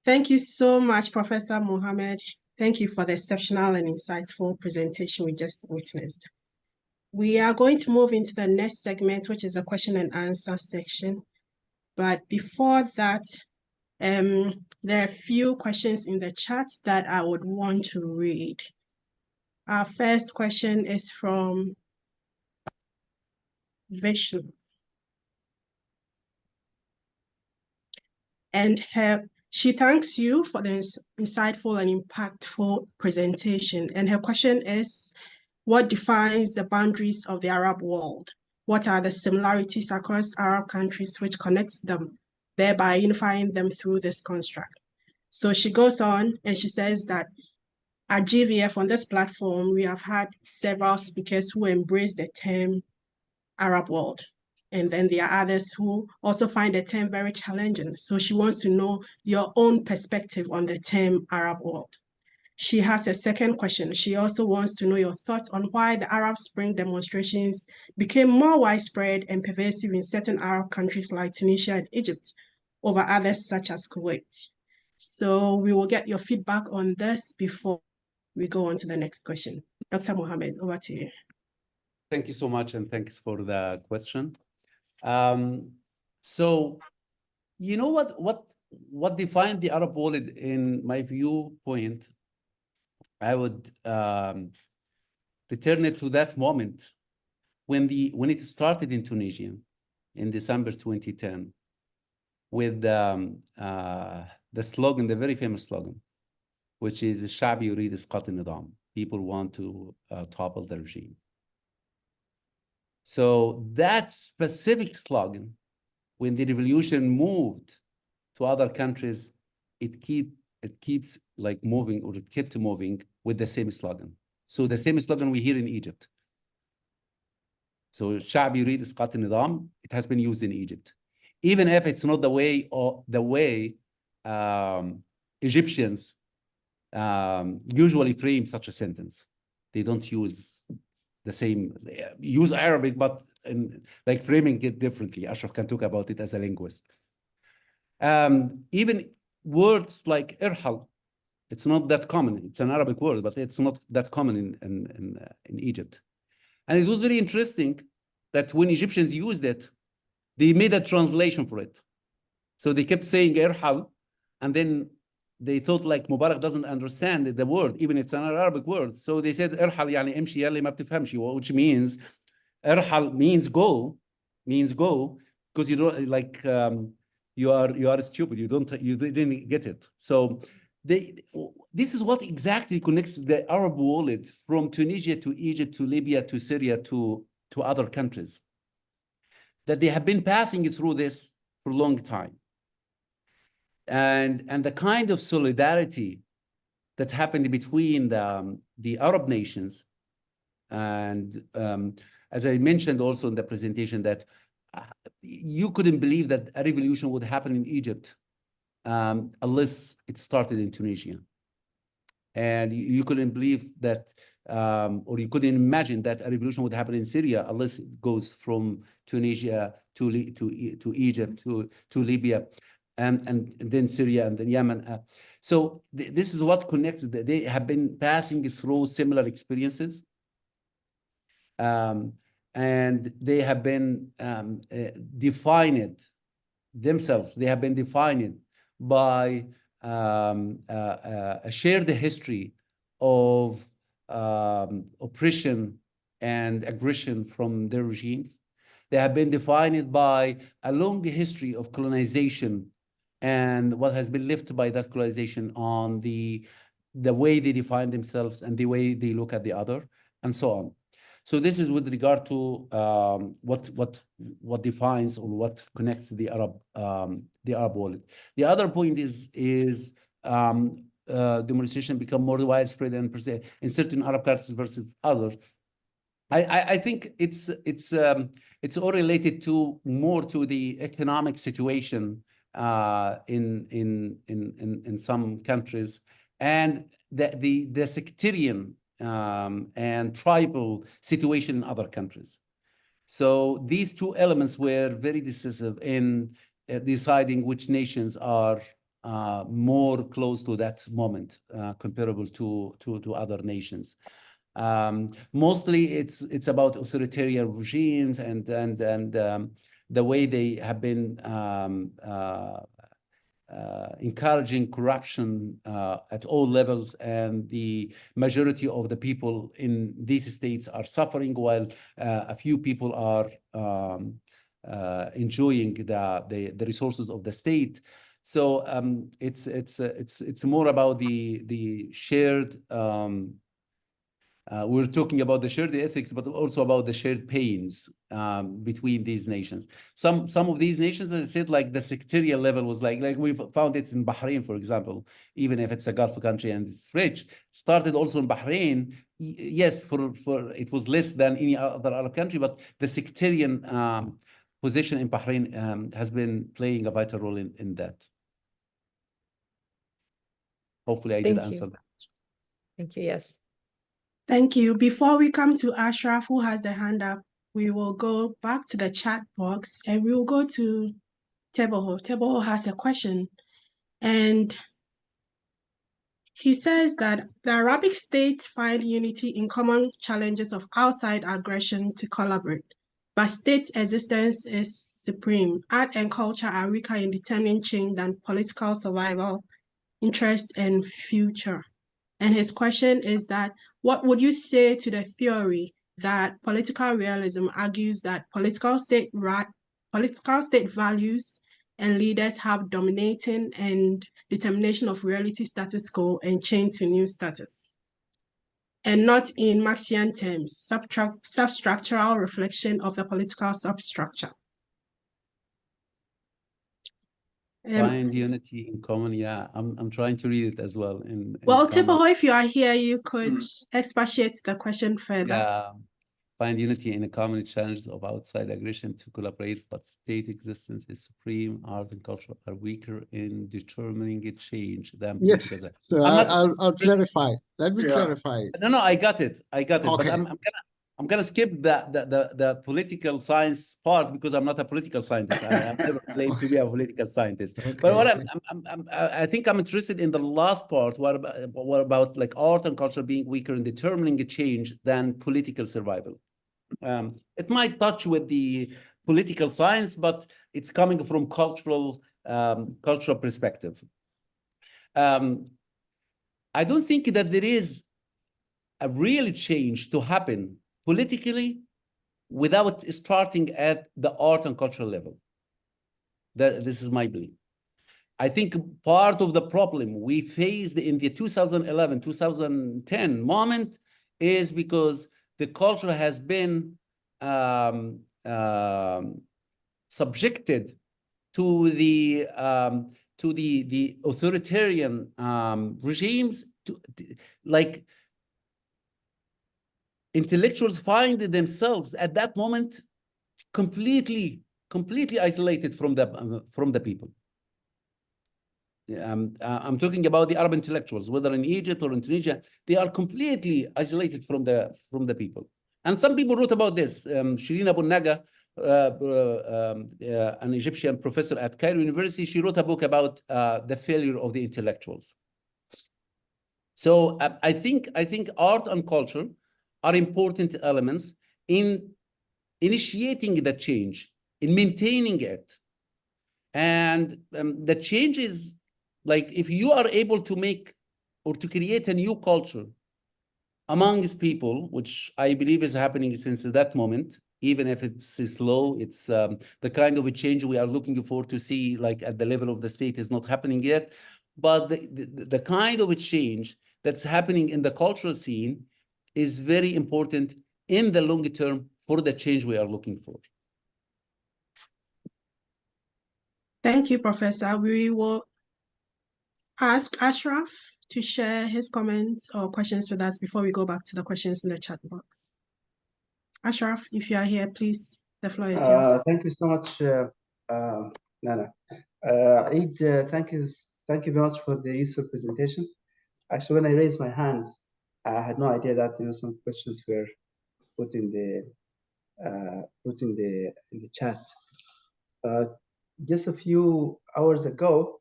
Thank you so much, Professor Mohamed. Thank you for the exceptional and insightful presentation we just witnessed. We are going to move into the next segment, which is a question and answer section. But before that, there are a few questions in the chat that I would want to read. Our first question is from Vishnu. And she thanks you for the insightful and impactful presentation. And her question is, what defines the boundaries of the Arab world? What are the similarities across Arab countries which connects them, thereby unifying them through this construct? So she goes on and she says that at GVF on this platform, we have had several speakers who embrace the term Arab world. And then there are others who also find the term very challenging. So she wants to know your own perspective on the term Arab world. She has a second question. She also wants to know your thoughts on why the Arab Spring demonstrations became more widespread and pervasive in certain Arab countries like Tunisia and Egypt over others such as Kuwait. So we will get your feedback on this before we go on to the next question. Dr. Mohamed, over to you. Thank you so much, and thanks for the question. So, you know what defined the Arab world in my viewpoint? I would return it to that moment when it started in Tunisia in December 2010 with the slogan, the very famous slogan, which is "الشعب يريد إسقاط النظام." People want to topple the regime. So that specific slogan, when the revolution moved to other countries, it keeps like moving, or it kept moving with the same slogan. So the same slogan we hear in Egypt. So الشعب يريد إسقاط النظام, it has been used in Egypt, even if it's not the way Egyptians usually frame such a sentence. They don't use the same, use Arabic, but like framing it differently. Ashraf can talk about it as a linguist. Even words like irhal, it's not that common. It's an Arabic word, but it's not that common in Egypt. And it was very interesting that when Egyptians used it, they made a translation for it. So they kept saying irhal, and then they thought like Mubarak doesn't understand the word, even it's an Arabic word. So they said irhal يعني امشي يلي ما بتفهمش, which means irhal means go, because you don't like you are stupid. You didn't get it. So this is what exactly connects the Arab world from Tunisia to Egypt to Libya to Syria to other countries, that they have been passing through this for a long time. And the kind of solidarity that happened between the Arab nations, and as I mentioned also in the presentation, that you couldn't believe that a revolution would happen in Egypt unless it started in Tunisia. And you couldn't believe that or you couldn't imagine that a revolution would happen in Syria unless it goes from Tunisia to Egypt to Libya, and then Syria and then Yemen. So this is what connected. They have been passing through similar experiences, and they have been defined themselves. They have been defined by a shared history of oppression and aggression from their regimes. They have been defined by a long history of colonization and what has been left by that colonization on the way they define themselves and the way they look at the other, and so on. So this is with regard to what defines or what connects the Arab world. The other point is demonstration become more widespread and in certain Arab countries versus others. I think it's all related to more to the economic situation in some countries, and the sectarian and tribal situation in other countries. So these two elements were very decisive in deciding which nations are more close to that moment, comparable to other nations. Mostly it's about authoritarian regimes and the way they have been encouraging corruption at all levels, and the majority of the people in these states are suffering, while a few people are enjoying the resources of the state. So it's more about the shared. We're talking about the shared ethics, but also about the shared pains between these nations. Some of these nations, as I said, like the sectarian level was like we've found it in Bahrain, for example, even if it's a Gulf country and it's rich. It started also in Bahrain. Yes, for it was less than any other Arab country, but the sectarian position in Bahrain has been playing a vital role in that. Hopefully I did answer that. Thank you, yes. Thank you. Before we come to Ashraf, who has the hand up, we will go back to the chat box and we will go to Teboho. Teboho has a question, and he says that the Arabic states find unity in common challenges of outside aggression to collaborate, but state existence is supreme. Art and culture are weaker in determining change than political survival, interest, and future. And his question is that, what would you say to the theory that political realism argues that political state values and leaders have dominating and determination of reality status quo and change to new status, and not in Marxian terms, substructural reflection of the political substructure? Find unity in common. Yeah, I'm trying to read it as well. Well, Teboho, if you are here, you could expatiate the question further. Yeah, find unity in the common challenges of outside aggression to collaborate, but state existence is supreme. Art and culture are weaker in determining a change than political. Yes, so I'll clarify. Let me clarify. No, I got it. Okay. But I'm gonna skip the political science part because I'm not a political scientist. I've never claimed to be a political scientist. Okay. But what I think I'm interested in the last part. What about like art and culture being weaker in determining a change than political survival? It might touch with the political science, but it's coming from cultural perspective. I don't think that there is a real change to happen politically without starting at the art and cultural level. This is my belief. I think part of the problem we faced in the 2011-2010 moment is because the culture has been subjected to the authoritarian regimes, like intellectuals find themselves at that moment completely isolated from the people. I'm talking about the Arab intellectuals, whether in Egypt or in Tunisia, they are completely isolated from the people. And some people wrote about this. Shireen Abu Naga, an Egyptian professor at Cairo University, she wrote a book about the failure of the intellectuals. So I think art and culture are important elements in initiating the change, in maintaining it. And the change is like, if you are able to make or to create a new culture amongst people, which I believe is happening since that moment, even if it's slow, it's the kind of a change we are looking for to see, like at the level of the state, is not happening yet. But the kind of a change that's happening in the cultural scene is very important in the long term for the change we are looking for. Thank you, Professor. We will ask Ashraf to share his comments or questions with us before we go back to the questions in the chat box. Ashraf, if you are here, please, the floor is yours. Thank you so much, Nana. Eid, thank you very much for the useful presentation. Actually, when I raised my hands, I had no idea that some questions were put in the chat. Just a few hours ago,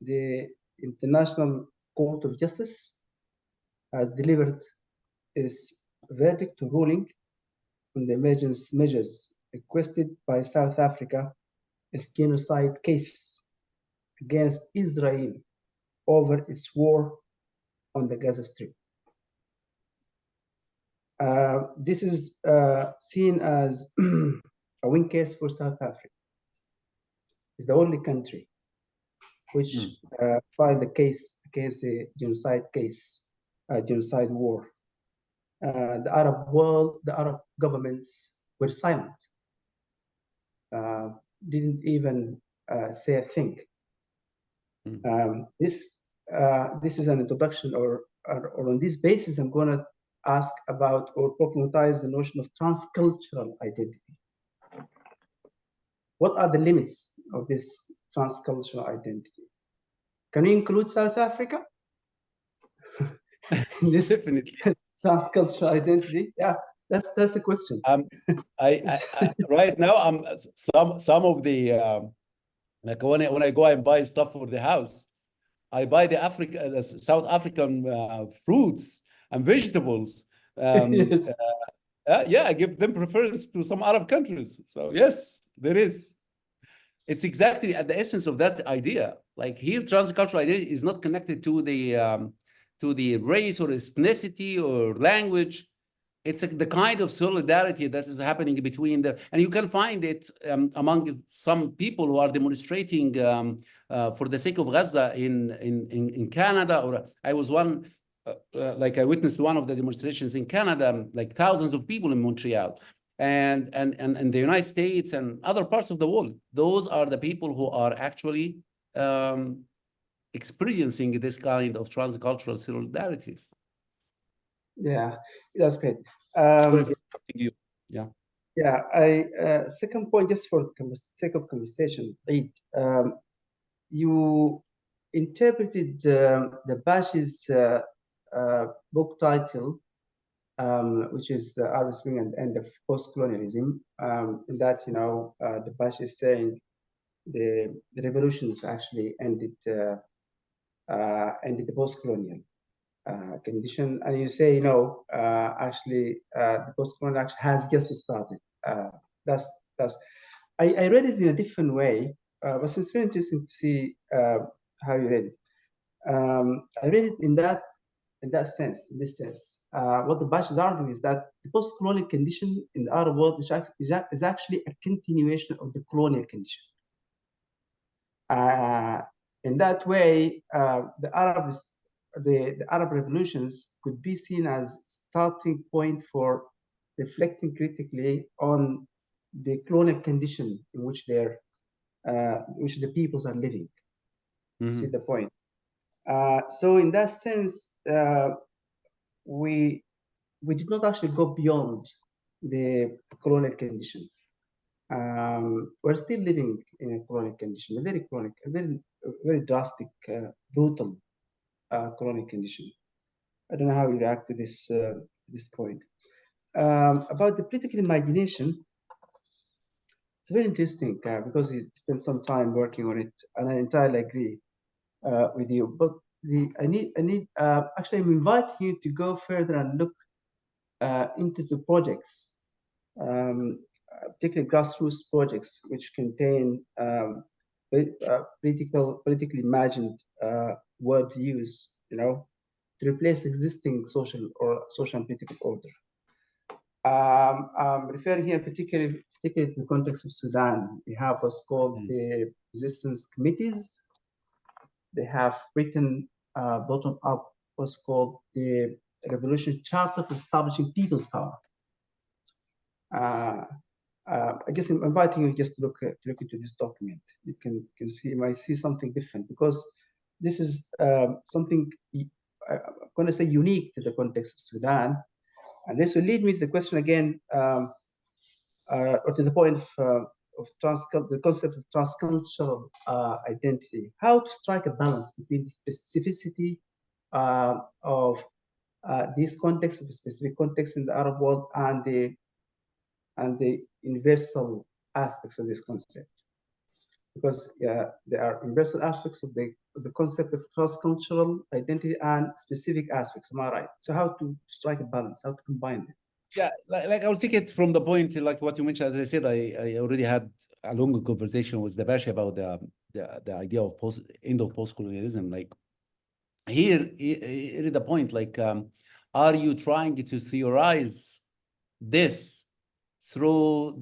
the International Court of Justice has delivered its verdict ruling on the emergency measures requested by South Africa as genocide case against Israel over its war on the Gaza Strip. This is seen as a win case for South Africa. It's the only country which filed a case against a genocide case, a genocide war. The Arab world, the Arab governments were silent, didn't even say a thing. This is an introduction, or on this basis, I'm going to ask about or problematize the notion of transcultural identity. What are the limits of this transcultural identity? Can we include South Africa in this Definitely. transcultural identity? Yeah, that's the question. I right now I'm some of the like when I go and buy stuff for the house, I buy the South African fruits and vegetables. Yes. Yeah, I give them preference to some Arab countries. So yes, there is. It's exactly at the essence of that idea. Like here, transcultural identity is not connected to the race or ethnicity or language. It's the kind of solidarity that is happening between and you can find it among some people who are demonstrating for the sake of Gaza in Canada. Or I was like I witnessed one of the demonstrations in Canada, like thousands of people in Montreal, and the United States and other parts of the world. Those are the people who are actually experiencing this kind of transcultural solidarity. Yeah, that's great. Yeah. Yeah, second point, just for the sake of conversation, you interpreted the Bash's book title, which is Arab Spring and End of Post-Colonialism, in that, the Bash is saying the revolutions actually ended the post-colonial condition, and you say, actually, the post-colonial actually has just started. I read it in a different way, but it's very interesting to see how you read it. I read it in this sense. What the Bash is arguing is that the post-colonial condition in the Arab world is actually a continuation of the colonial condition. In that way, the Arab revolutions could be seen as starting point for reflecting critically on the colonial condition in which the peoples are living. Mm-hmm. See the point? So in that sense, we did not actually go beyond the colonial condition. We're still living in a chronic condition, a very chronic, a very drastic, brutal chronic condition. I don't know how you react to this point. About the political imagination, it's very interesting because you spent some time working on it, and I entirely agree with you. But actually, I'm inviting you to go further and look into the projects, particularly grassroots projects, which contain politically imagined worldviews, to replace existing social and political order. I'm referring here particularly to the context of Sudan. We have what's called the resistance committees. They have written bottom-up what's called the Revolution Charter for Establishing People's Power. I guess I'm inviting you just to look into this document. You might see something different, because this is something I'm going to say unique to the context of Sudan. And this will lead me to the question again, or to the point of the concept of transcultural identity. How to strike a balance between the specificity of these contexts, of a specific context in the Arab world, and the universal aspects of this concept. Because there are universal aspects of the concept of cross-cultural identity and specific aspects. Am I right? So how to strike a balance? How to combine them? Yeah, like I'll take it from the point, like what you mentioned. As I said, I already had a long conversation with Debashi about the idea of end of post-colonialism. Like here is the point. Like, are you trying to theorize this through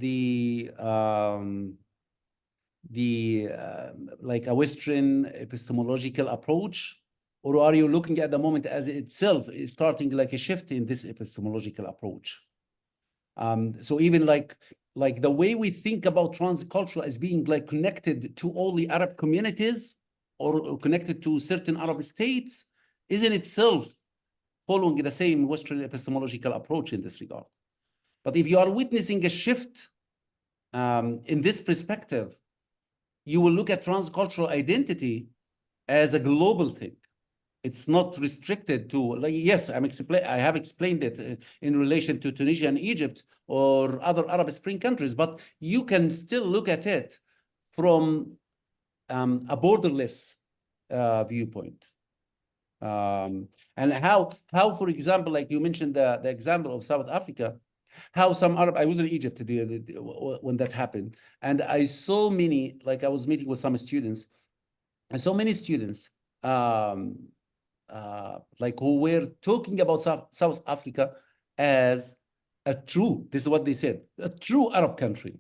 like a Western epistemological approach, or are you looking at the moment as itself is starting like a shift in this epistemological approach? So even like the way we think about transcultural as being like connected to only Arab communities or connected to certain Arab states is in itself following the same Western epistemological approach in this regard. But if you are witnessing a shift in this perspective, you will look at transcultural identity as a global thing. It's not restricted to, like, yes, I have explained it in relation to Tunisia and Egypt or other Arab Spring countries, but you can still look at it from a borderless viewpoint. And how, for example, like you mentioned the example of South Africa, how some Arab, I was in Egypt when that happened, and I saw many, like I was meeting with some students, and so many students like who were talking about South Africa as a true, this is what they said, a true Arab country.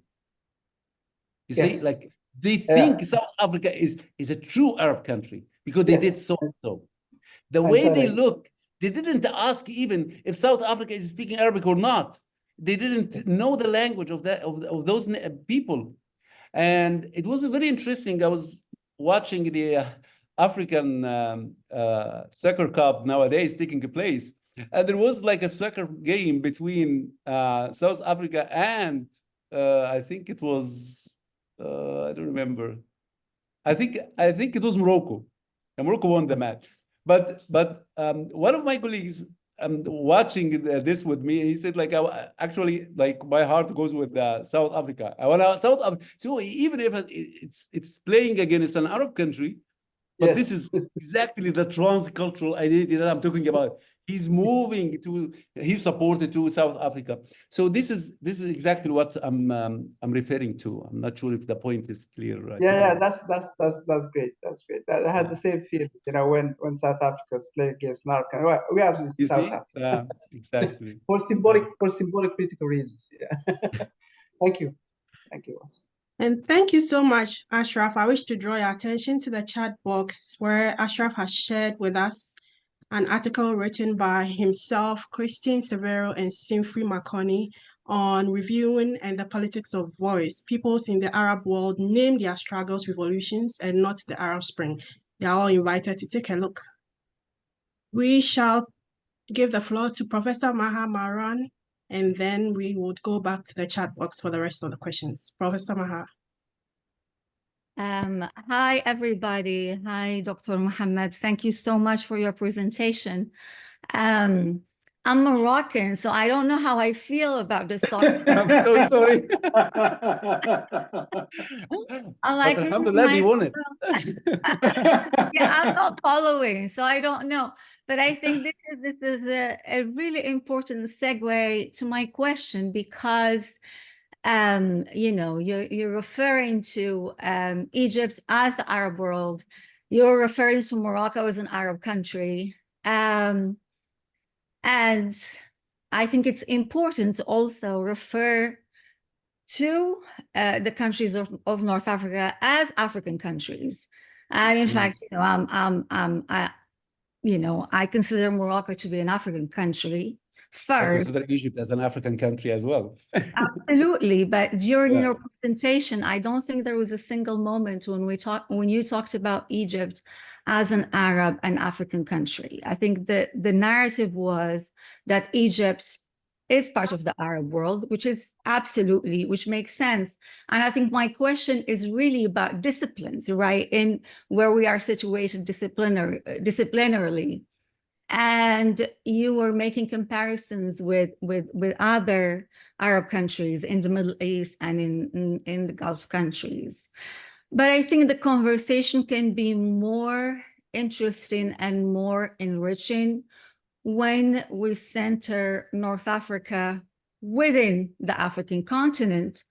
You see, like they think South Africa is a true Arab country because they did so. The way they look, they didn't ask even if South Africa is speaking Arabic or not. They didn't know the language of those people. And it was very interesting. I was watching the African soccer cup nowadays taking place. And there was like a soccer game between South Africa and I think it was, I don't remember. I think it was Morocco. And Morocco won the match. But one of my colleagues watching this with me, he said, like, actually, like, my heart goes with South Africa. I want South Africa. So even if it's playing against an Arab country, but this is exactly the transcultural identity that I'm talking about. He's moving to, he's supported to South Africa. So this is exactly what I'm referring to. I'm not sure if the point is clear. Right? Yeah, that's great. That's great. I had the same feeling, when South Africa was playing against Narcan. We are in South Africa. Exactly. for symbolic political reasons. Yeah. Thank you. And thank you so much, Ashraf. I wish to draw your attention to the chat box where Ashraf has shared with us an article written by himself, Christine Severo, and Simfrey Makoni on reviewing and the politics of voice. Peoples in the Arab world name their struggles revolutions and not the Arab Spring. They are all invited to take a look. We shall give the floor to Professor Maha Maran and then we would go back to the chat box for the rest of the questions. Professor Maha. Hi, everybody. Hi, Dr. Mohamed. Thank you so much for your presentation. I'm Moroccan, so I don't know how I feel about this topic. I'm so sorry. I'm like, But alhamdulillah, they won it. Yeah, I'm not following, so I don't know. But I think this is a really important segue to my question, because you know, you're referring to Egypt as the Arab world. You're referring to Morocco as an Arab country. And I think it's important to also refer to the countries of North Africa as African countries. And in fact, you know, you know, I consider Morocco to be an African country I first. consider Egypt as an African country as well. Absolutely, but during Yeah. your presentation, I don't think there was a single moment when you talked about Egypt as an Arab and African country. I think the narrative was that Egypt is part of the Arab world, which makes sense. And I think my question is really about disciplines, right? In where we are situated disciplinarily. And you were making comparisons with other Arab countries in the Middle East and in the Gulf countries. But I think the conversation can be more interesting and more enriching when we center North Africa within the African continent.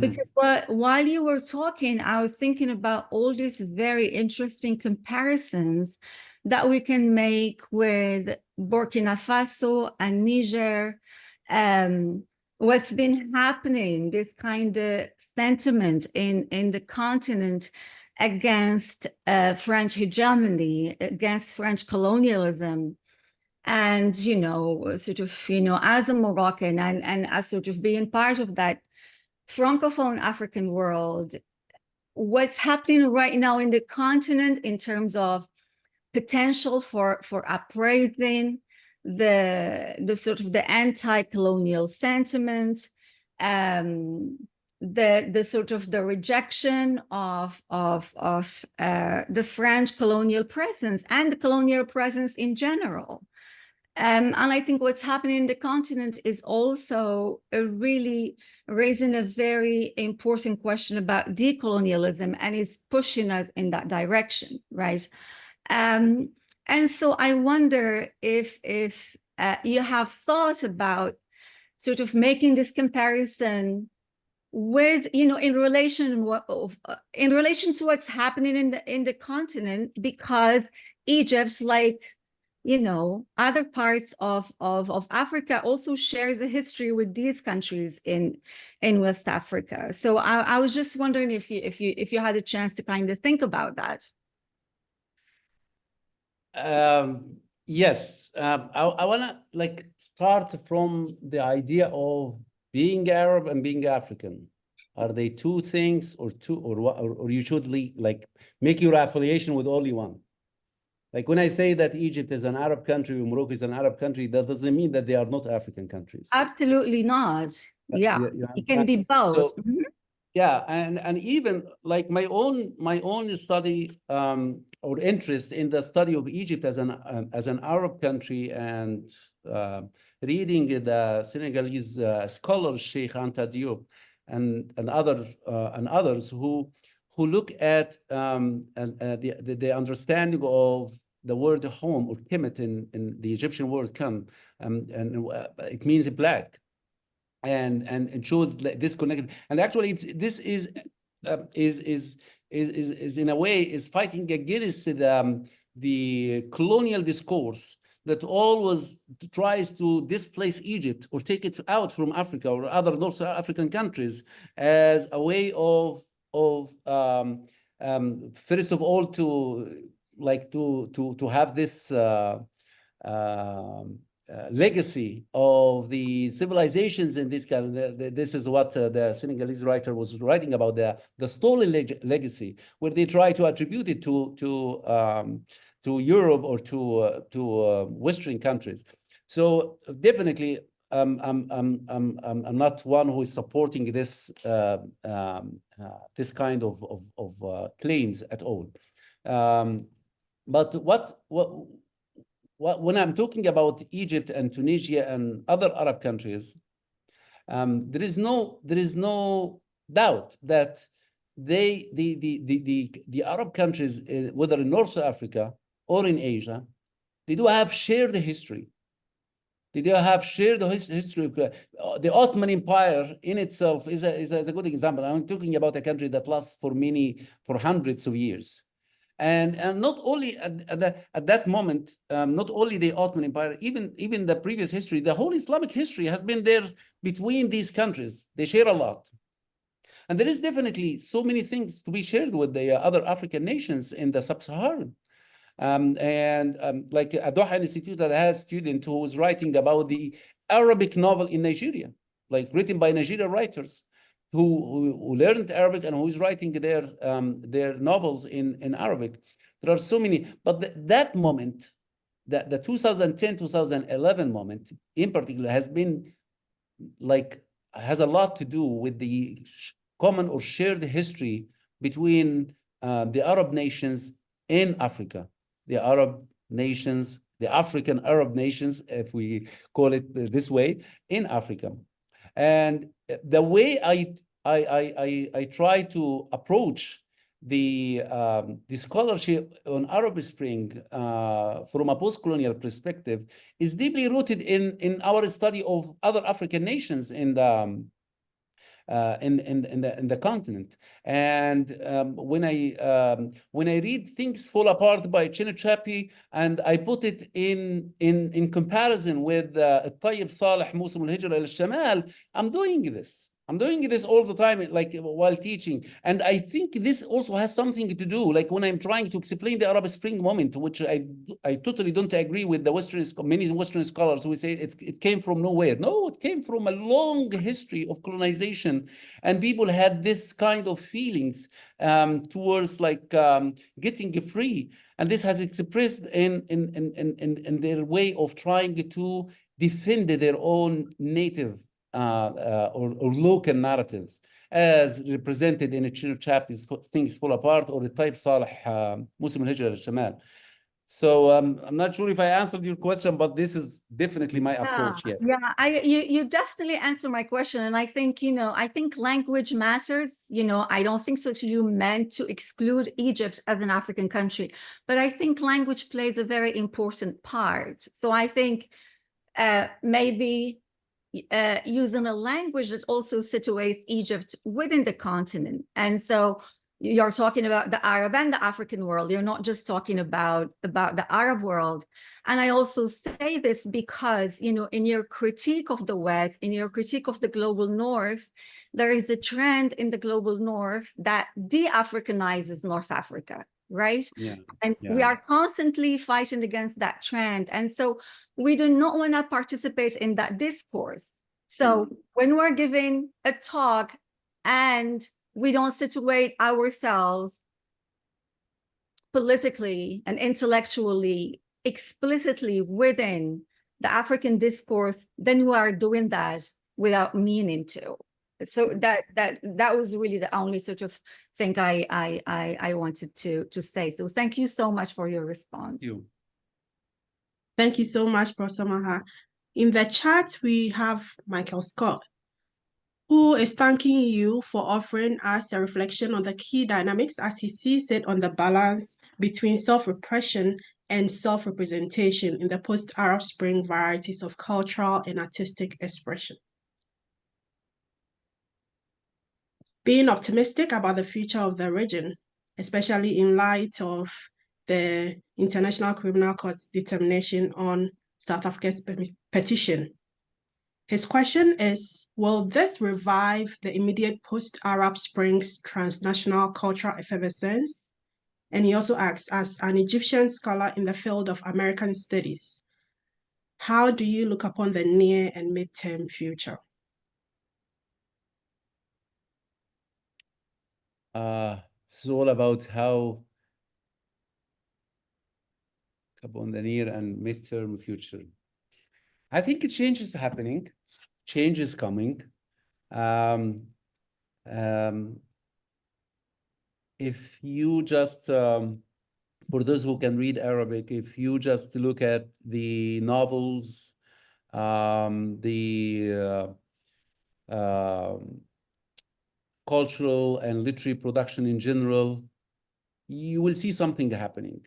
Because while you were talking, I was thinking about all these very interesting comparisons that we can make with Burkina Faso and Niger. What's been happening, this kind of sentiment in the continent against French hegemony, against French colonialism. And, you know, sort of, you know, as a Moroccan and as sort of being part of that Francophone African world, what's happening right now in the continent in terms of potential for upraising the sort of the anti-colonial sentiment, the sort of the rejection of the French colonial presence and the colonial presence in general. And I think what's happening in the continent is also really raising a very important question about decolonialism and is pushing us in that direction, right? And so I wonder if you have thought about sort of making this comparison with, you know, in relation to what's happening in the continent, because Egypt, like, you know, other parts of Africa also shares a history with these countries in West Africa. So I was just wondering if you had a chance to kind of think about that. Yes, I want to like start from the idea of being Arab and being African. Are they two things, or you should like make your affiliation with only one? Like when I say that Egypt is an Arab country or Morocco is an Arab country, that doesn't mean that they are not African countries. Absolutely not. Yeah, it can be both. So, yeah, and even like my own study or interest in the study of Egypt as an Arab country, and reading the Senegalese scholar Sheikh Anta Diop and others who look at the understanding of the word home or kemet in the Egyptian word kam, and it means black, and it shows this connection. And actually, this is in a way is fighting against the colonial discourse that always tries to displace Egypt or take it out from Africa or other North African countries as a way of first of all to have this legacy of the civilizations in this kind of, this is what the Senegalese writer was writing about, the stolen legacy, where they try to attribute it to Europe or to Western countries. So definitely I'm not one who is supporting this this kind of claims at all. But when I'm talking about Egypt and Tunisia and other Arab countries, there is no doubt that the Arab countries, whether in North Africa or in Asia, they do have shared history. They do have shared history. The Ottoman Empire in itself is a good example. I'm talking about a country that lasts for hundreds of years. And not only at that moment, not only the Ottoman Empire, even the previous history, the whole Islamic history has been there between these countries. They share a lot. And there is definitely so many things to be shared with the other African nations in the sub-Saharan. Like a Doha Institute that has a student who was writing about the Arabic novel in Nigeria, like written by Nigerian writers who learned Arabic and who is writing their novels in Arabic. There are so many, but that moment, the 2010-2011 moment in particular has a lot to do with the common or shared history between the Arab nations in Africa. The Arab nations, the African Arab nations, if we call it this way, in Africa. And the way I try to approach the scholarship on Arab Spring from a post-colonial perspective is deeply rooted in our study of other African nations in the continent. And when I read Things Fall Apart by Chinua and I put it in comparison with Tayyib Saleh Musim al-Hijra al-Shamal, I'm doing this all the time, like while teaching. And I think this also has something to do, like when I'm trying to explain the Arab Spring moment, which I totally don't agree with the many Western scholars who say it came from nowhere. No, it came from a long history of colonization, and people had this kind of feelings towards getting free. And this has expressed in their way of trying to defend their own native or local narratives, as represented in Chinua Achebe's Things Fall Apart or the Tayyib Saleh Musim al-Hijra al-Shamal. So I'm not sure if I answered your question, but this is definitely my approach. Yes. Yeah, you definitely answered my question, and I think I think language matters. I don't think so. You meant to exclude Egypt as an African country, but I think language plays a very important part. So I think maybe using a language that also situates Egypt within the continent. And so you're talking about the Arab and the African world. You're not just talking about the Arab world. And I also say this because, in your critique of the West, in your critique of the global North, there is a trend in the global North that de-Africanizes North Africa, right? Yeah. And we are constantly fighting against that trend. And so we do not want to participate in that discourse. So when we're giving a talk and we don't situate ourselves politically and intellectually, explicitly within the African discourse, then we are doing that without meaning to. So that was really the only sort of thing I wanted to say. So thank you so much for your response. Thank you. Thank you so much, Professor Maha. In the chat, we have Michael Scott, who is thanking you for offering us a reflection on the key dynamics as he sees it on the balance between self-repression and self-representation in the post-Arab Spring varieties of cultural and artistic expression. Being optimistic about the future of the region, especially in light of the International Criminal Court's determination on South Africa's petition. His question is, will this revive the immediate post-Arab Spring's transnational cultural effervescence? And he also asks, as an Egyptian scholar in the field of American studies, how do you look upon the near and midterm future? It's all about how upon the near and midterm future. I think a change is happening. change is coming. If you just, for those who can read Arabic, if you just look at the novels, cultural and literary production in general, you will see something happening.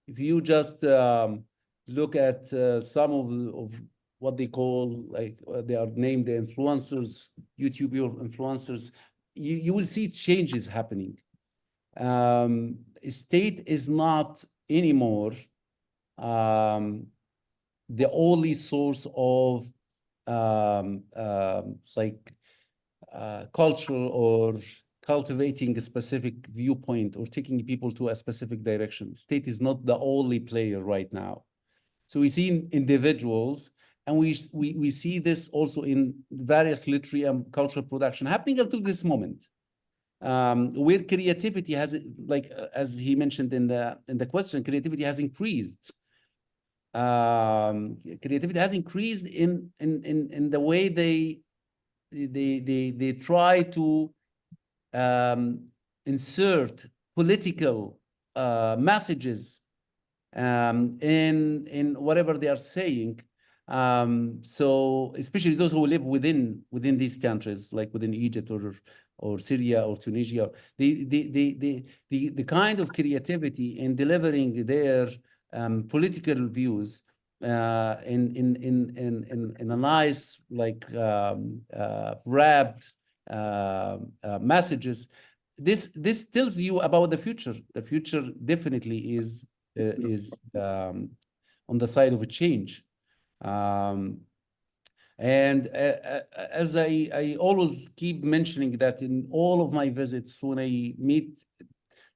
If you just look at some of what they call, like they are named the influencers, YouTube influencers, you will see changes happening. State is not anymore the only source of cultural or cultivating a specific viewpoint or taking people to a specific direction. State is not the only player right now. So we see individuals, and we see this also in various literary and cultural production happening until this moment, where creativity has, like as he mentioned in the question, creativity has increased. Creativity has increased in the way they try to insert political messages in whatever they are saying. So especially those who live within these countries, like within Egypt or Syria or Tunisia, the kind of creativity in delivering their political views in a nice, like wrapped messages. This tells you about the future. The future definitely is on the side of a change. And as I always keep mentioning that in all of my visits, when I meet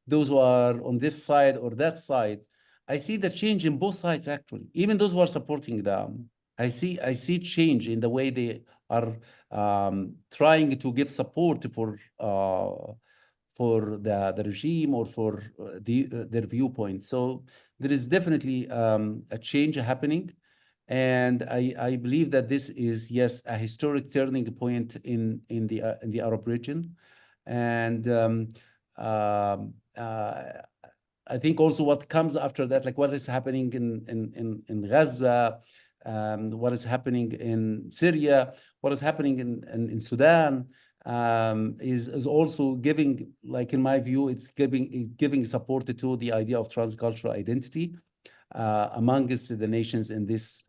those who are on this side or that side, I see the change in both sides, actually. Even those who are supporting them, I see change in the way they are trying to give support for the regime or for their viewpoint. So there is definitely a change happening. And I believe that this is, yes, a historic turning point in the Arab region. And I think also what comes after that, like what is happening in Gaza, what is happening in Syria, what is happening in Sudan, is also giving, like in my view, it's giving support to the idea of transcultural identity amongst the nations in this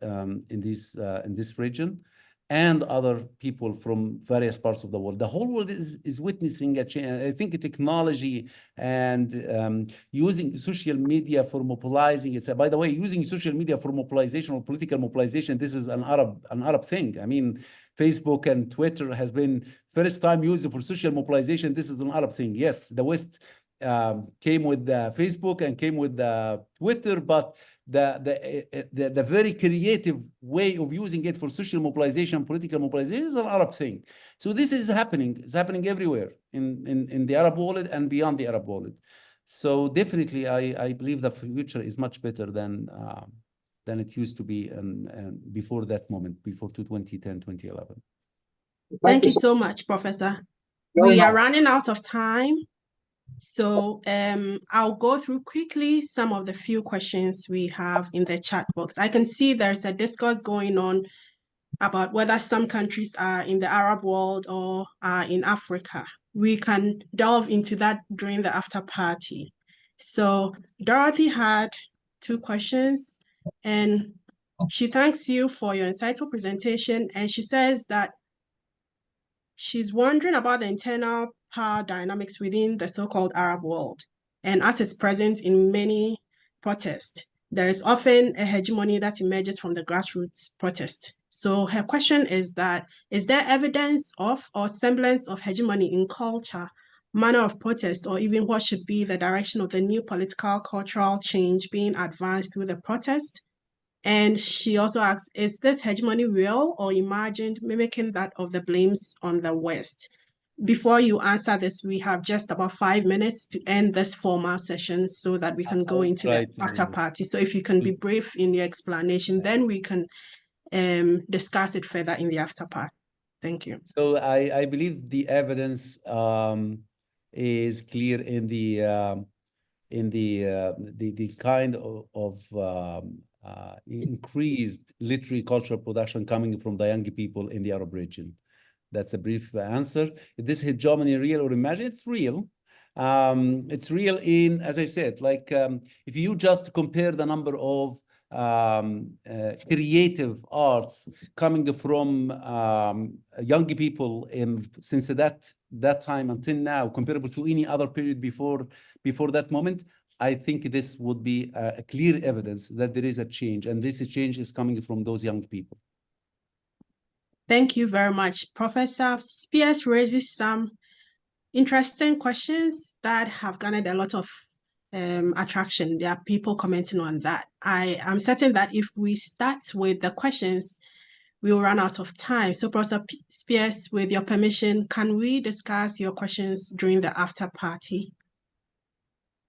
region, and other people from various parts of the world. The whole world is witnessing a change. I think technology and using social media for mobilizing. By the way, using social media for mobilization or political mobilization, this is an Arab thing. I mean, Facebook and Twitter has been first time used for social mobilization. This is an Arab thing. Yes, the West came with Facebook and came with Twitter, but the very creative way of using it for social mobilization, political mobilization, is an Arab thing. So this is happening. It's happening everywhere in the Arab world and beyond the Arab world. So definitely, I believe the future is much better than it used to be before that moment, before 2010, 2011. Thank you so much, Professor. We are running out of time. So I'll go through quickly some of the few questions we have in the chat box. I can see there's a discourse going on about whether some countries are in the Arab world or are in Africa. We can delve into that during the after party. So Dorothy had 2 questions, and she thanks you for your insightful presentation, and she says that she's wondering about the internal power dynamics within the so-called Arab world. And as is present in many protests, there is often a hegemony that emerges from the grassroots protest. So her question is that, is there evidence of or semblance of hegemony in culture, manner of protest, or even what should be the direction of the new political cultural change being advanced through the protest? And she also asks, is this hegemony real or imagined, mimicking that of the blames on the West? Before you answer this, we have just about 5 minutes to end this formal session so that we can go into the after party. So if you can be brief in your explanation, then we can discuss it further in the after part. Thank you. So I believe the evidence is clear in the kind of increased literary cultural production coming from the young people in the Arab region. That's a brief answer. Is this hegemony real or imagined? It's real. It's real in, as I said, like if you just compare the number of creative arts coming from young people since that time until now, comparable to any other period before that moment, I think this would be a clear evidence that there is a change, and this change is coming from those young people. Thank you very much. Professor Spears raises some interesting questions that have garnered a lot of attraction. There are people commenting on that. I am certain that if we start with the questions, we will run out of time. So Professor Spears, with your permission, can we discuss your questions during the after party?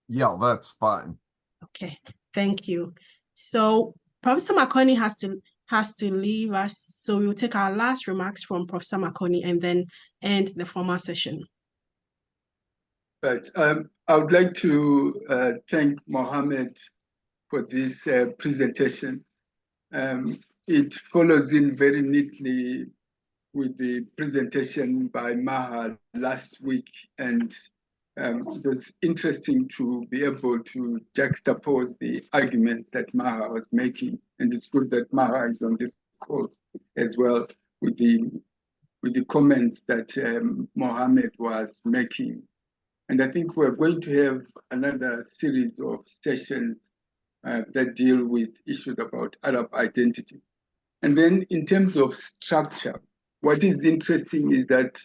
Yeah, that's fine. Okay, thank you. So Professor Makoni has to leave us. So we will take our last remarks from Professor Makoni and then end the formal session. Right. I would like to thank Mohamed for this presentation. It follows in very neatly with the presentation by Maha last week, and it was interesting to be able to juxtapose the arguments that Maha was making, and it's good that Maha is on this call as well with the comments that Mohamed was making. And I think we're going to have another series of sessions that deal with issues about Arab identity. And then in terms of structure, what is interesting is that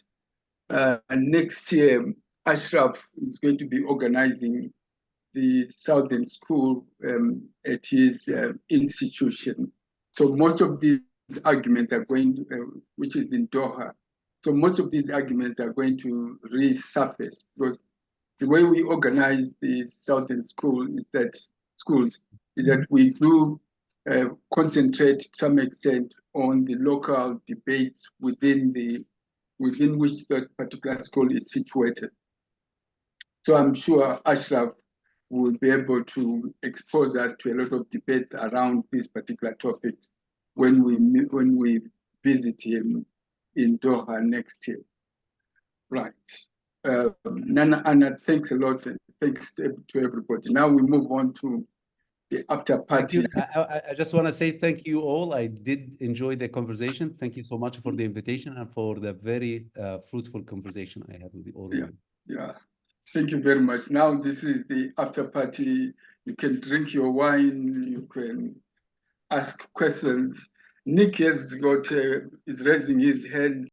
next year, Ashraf is going to be organizing the Southern School at his institution. So most of these arguments are going to, which is in Doha. So most of these arguments are going to resurface, because the way we organize the Southern School is that we do concentrate to some extent on the local debates within which that particular school is situated. So I'm sure Ashraf will be able to expose us to a lot of debates around these particular topics when we visit him in Doha next year. Right. Nana Anna, thanks a lot, and thanks to everybody. Now we move on to the after party. I just want to say thank you all. I did enjoy the conversation. Thank you so much for the invitation and for the very fruitful conversation I had with all of you. Yeah, thank you very much. Now this is the after party. You can drink your wine. You can ask questions. Nick is raising his hand.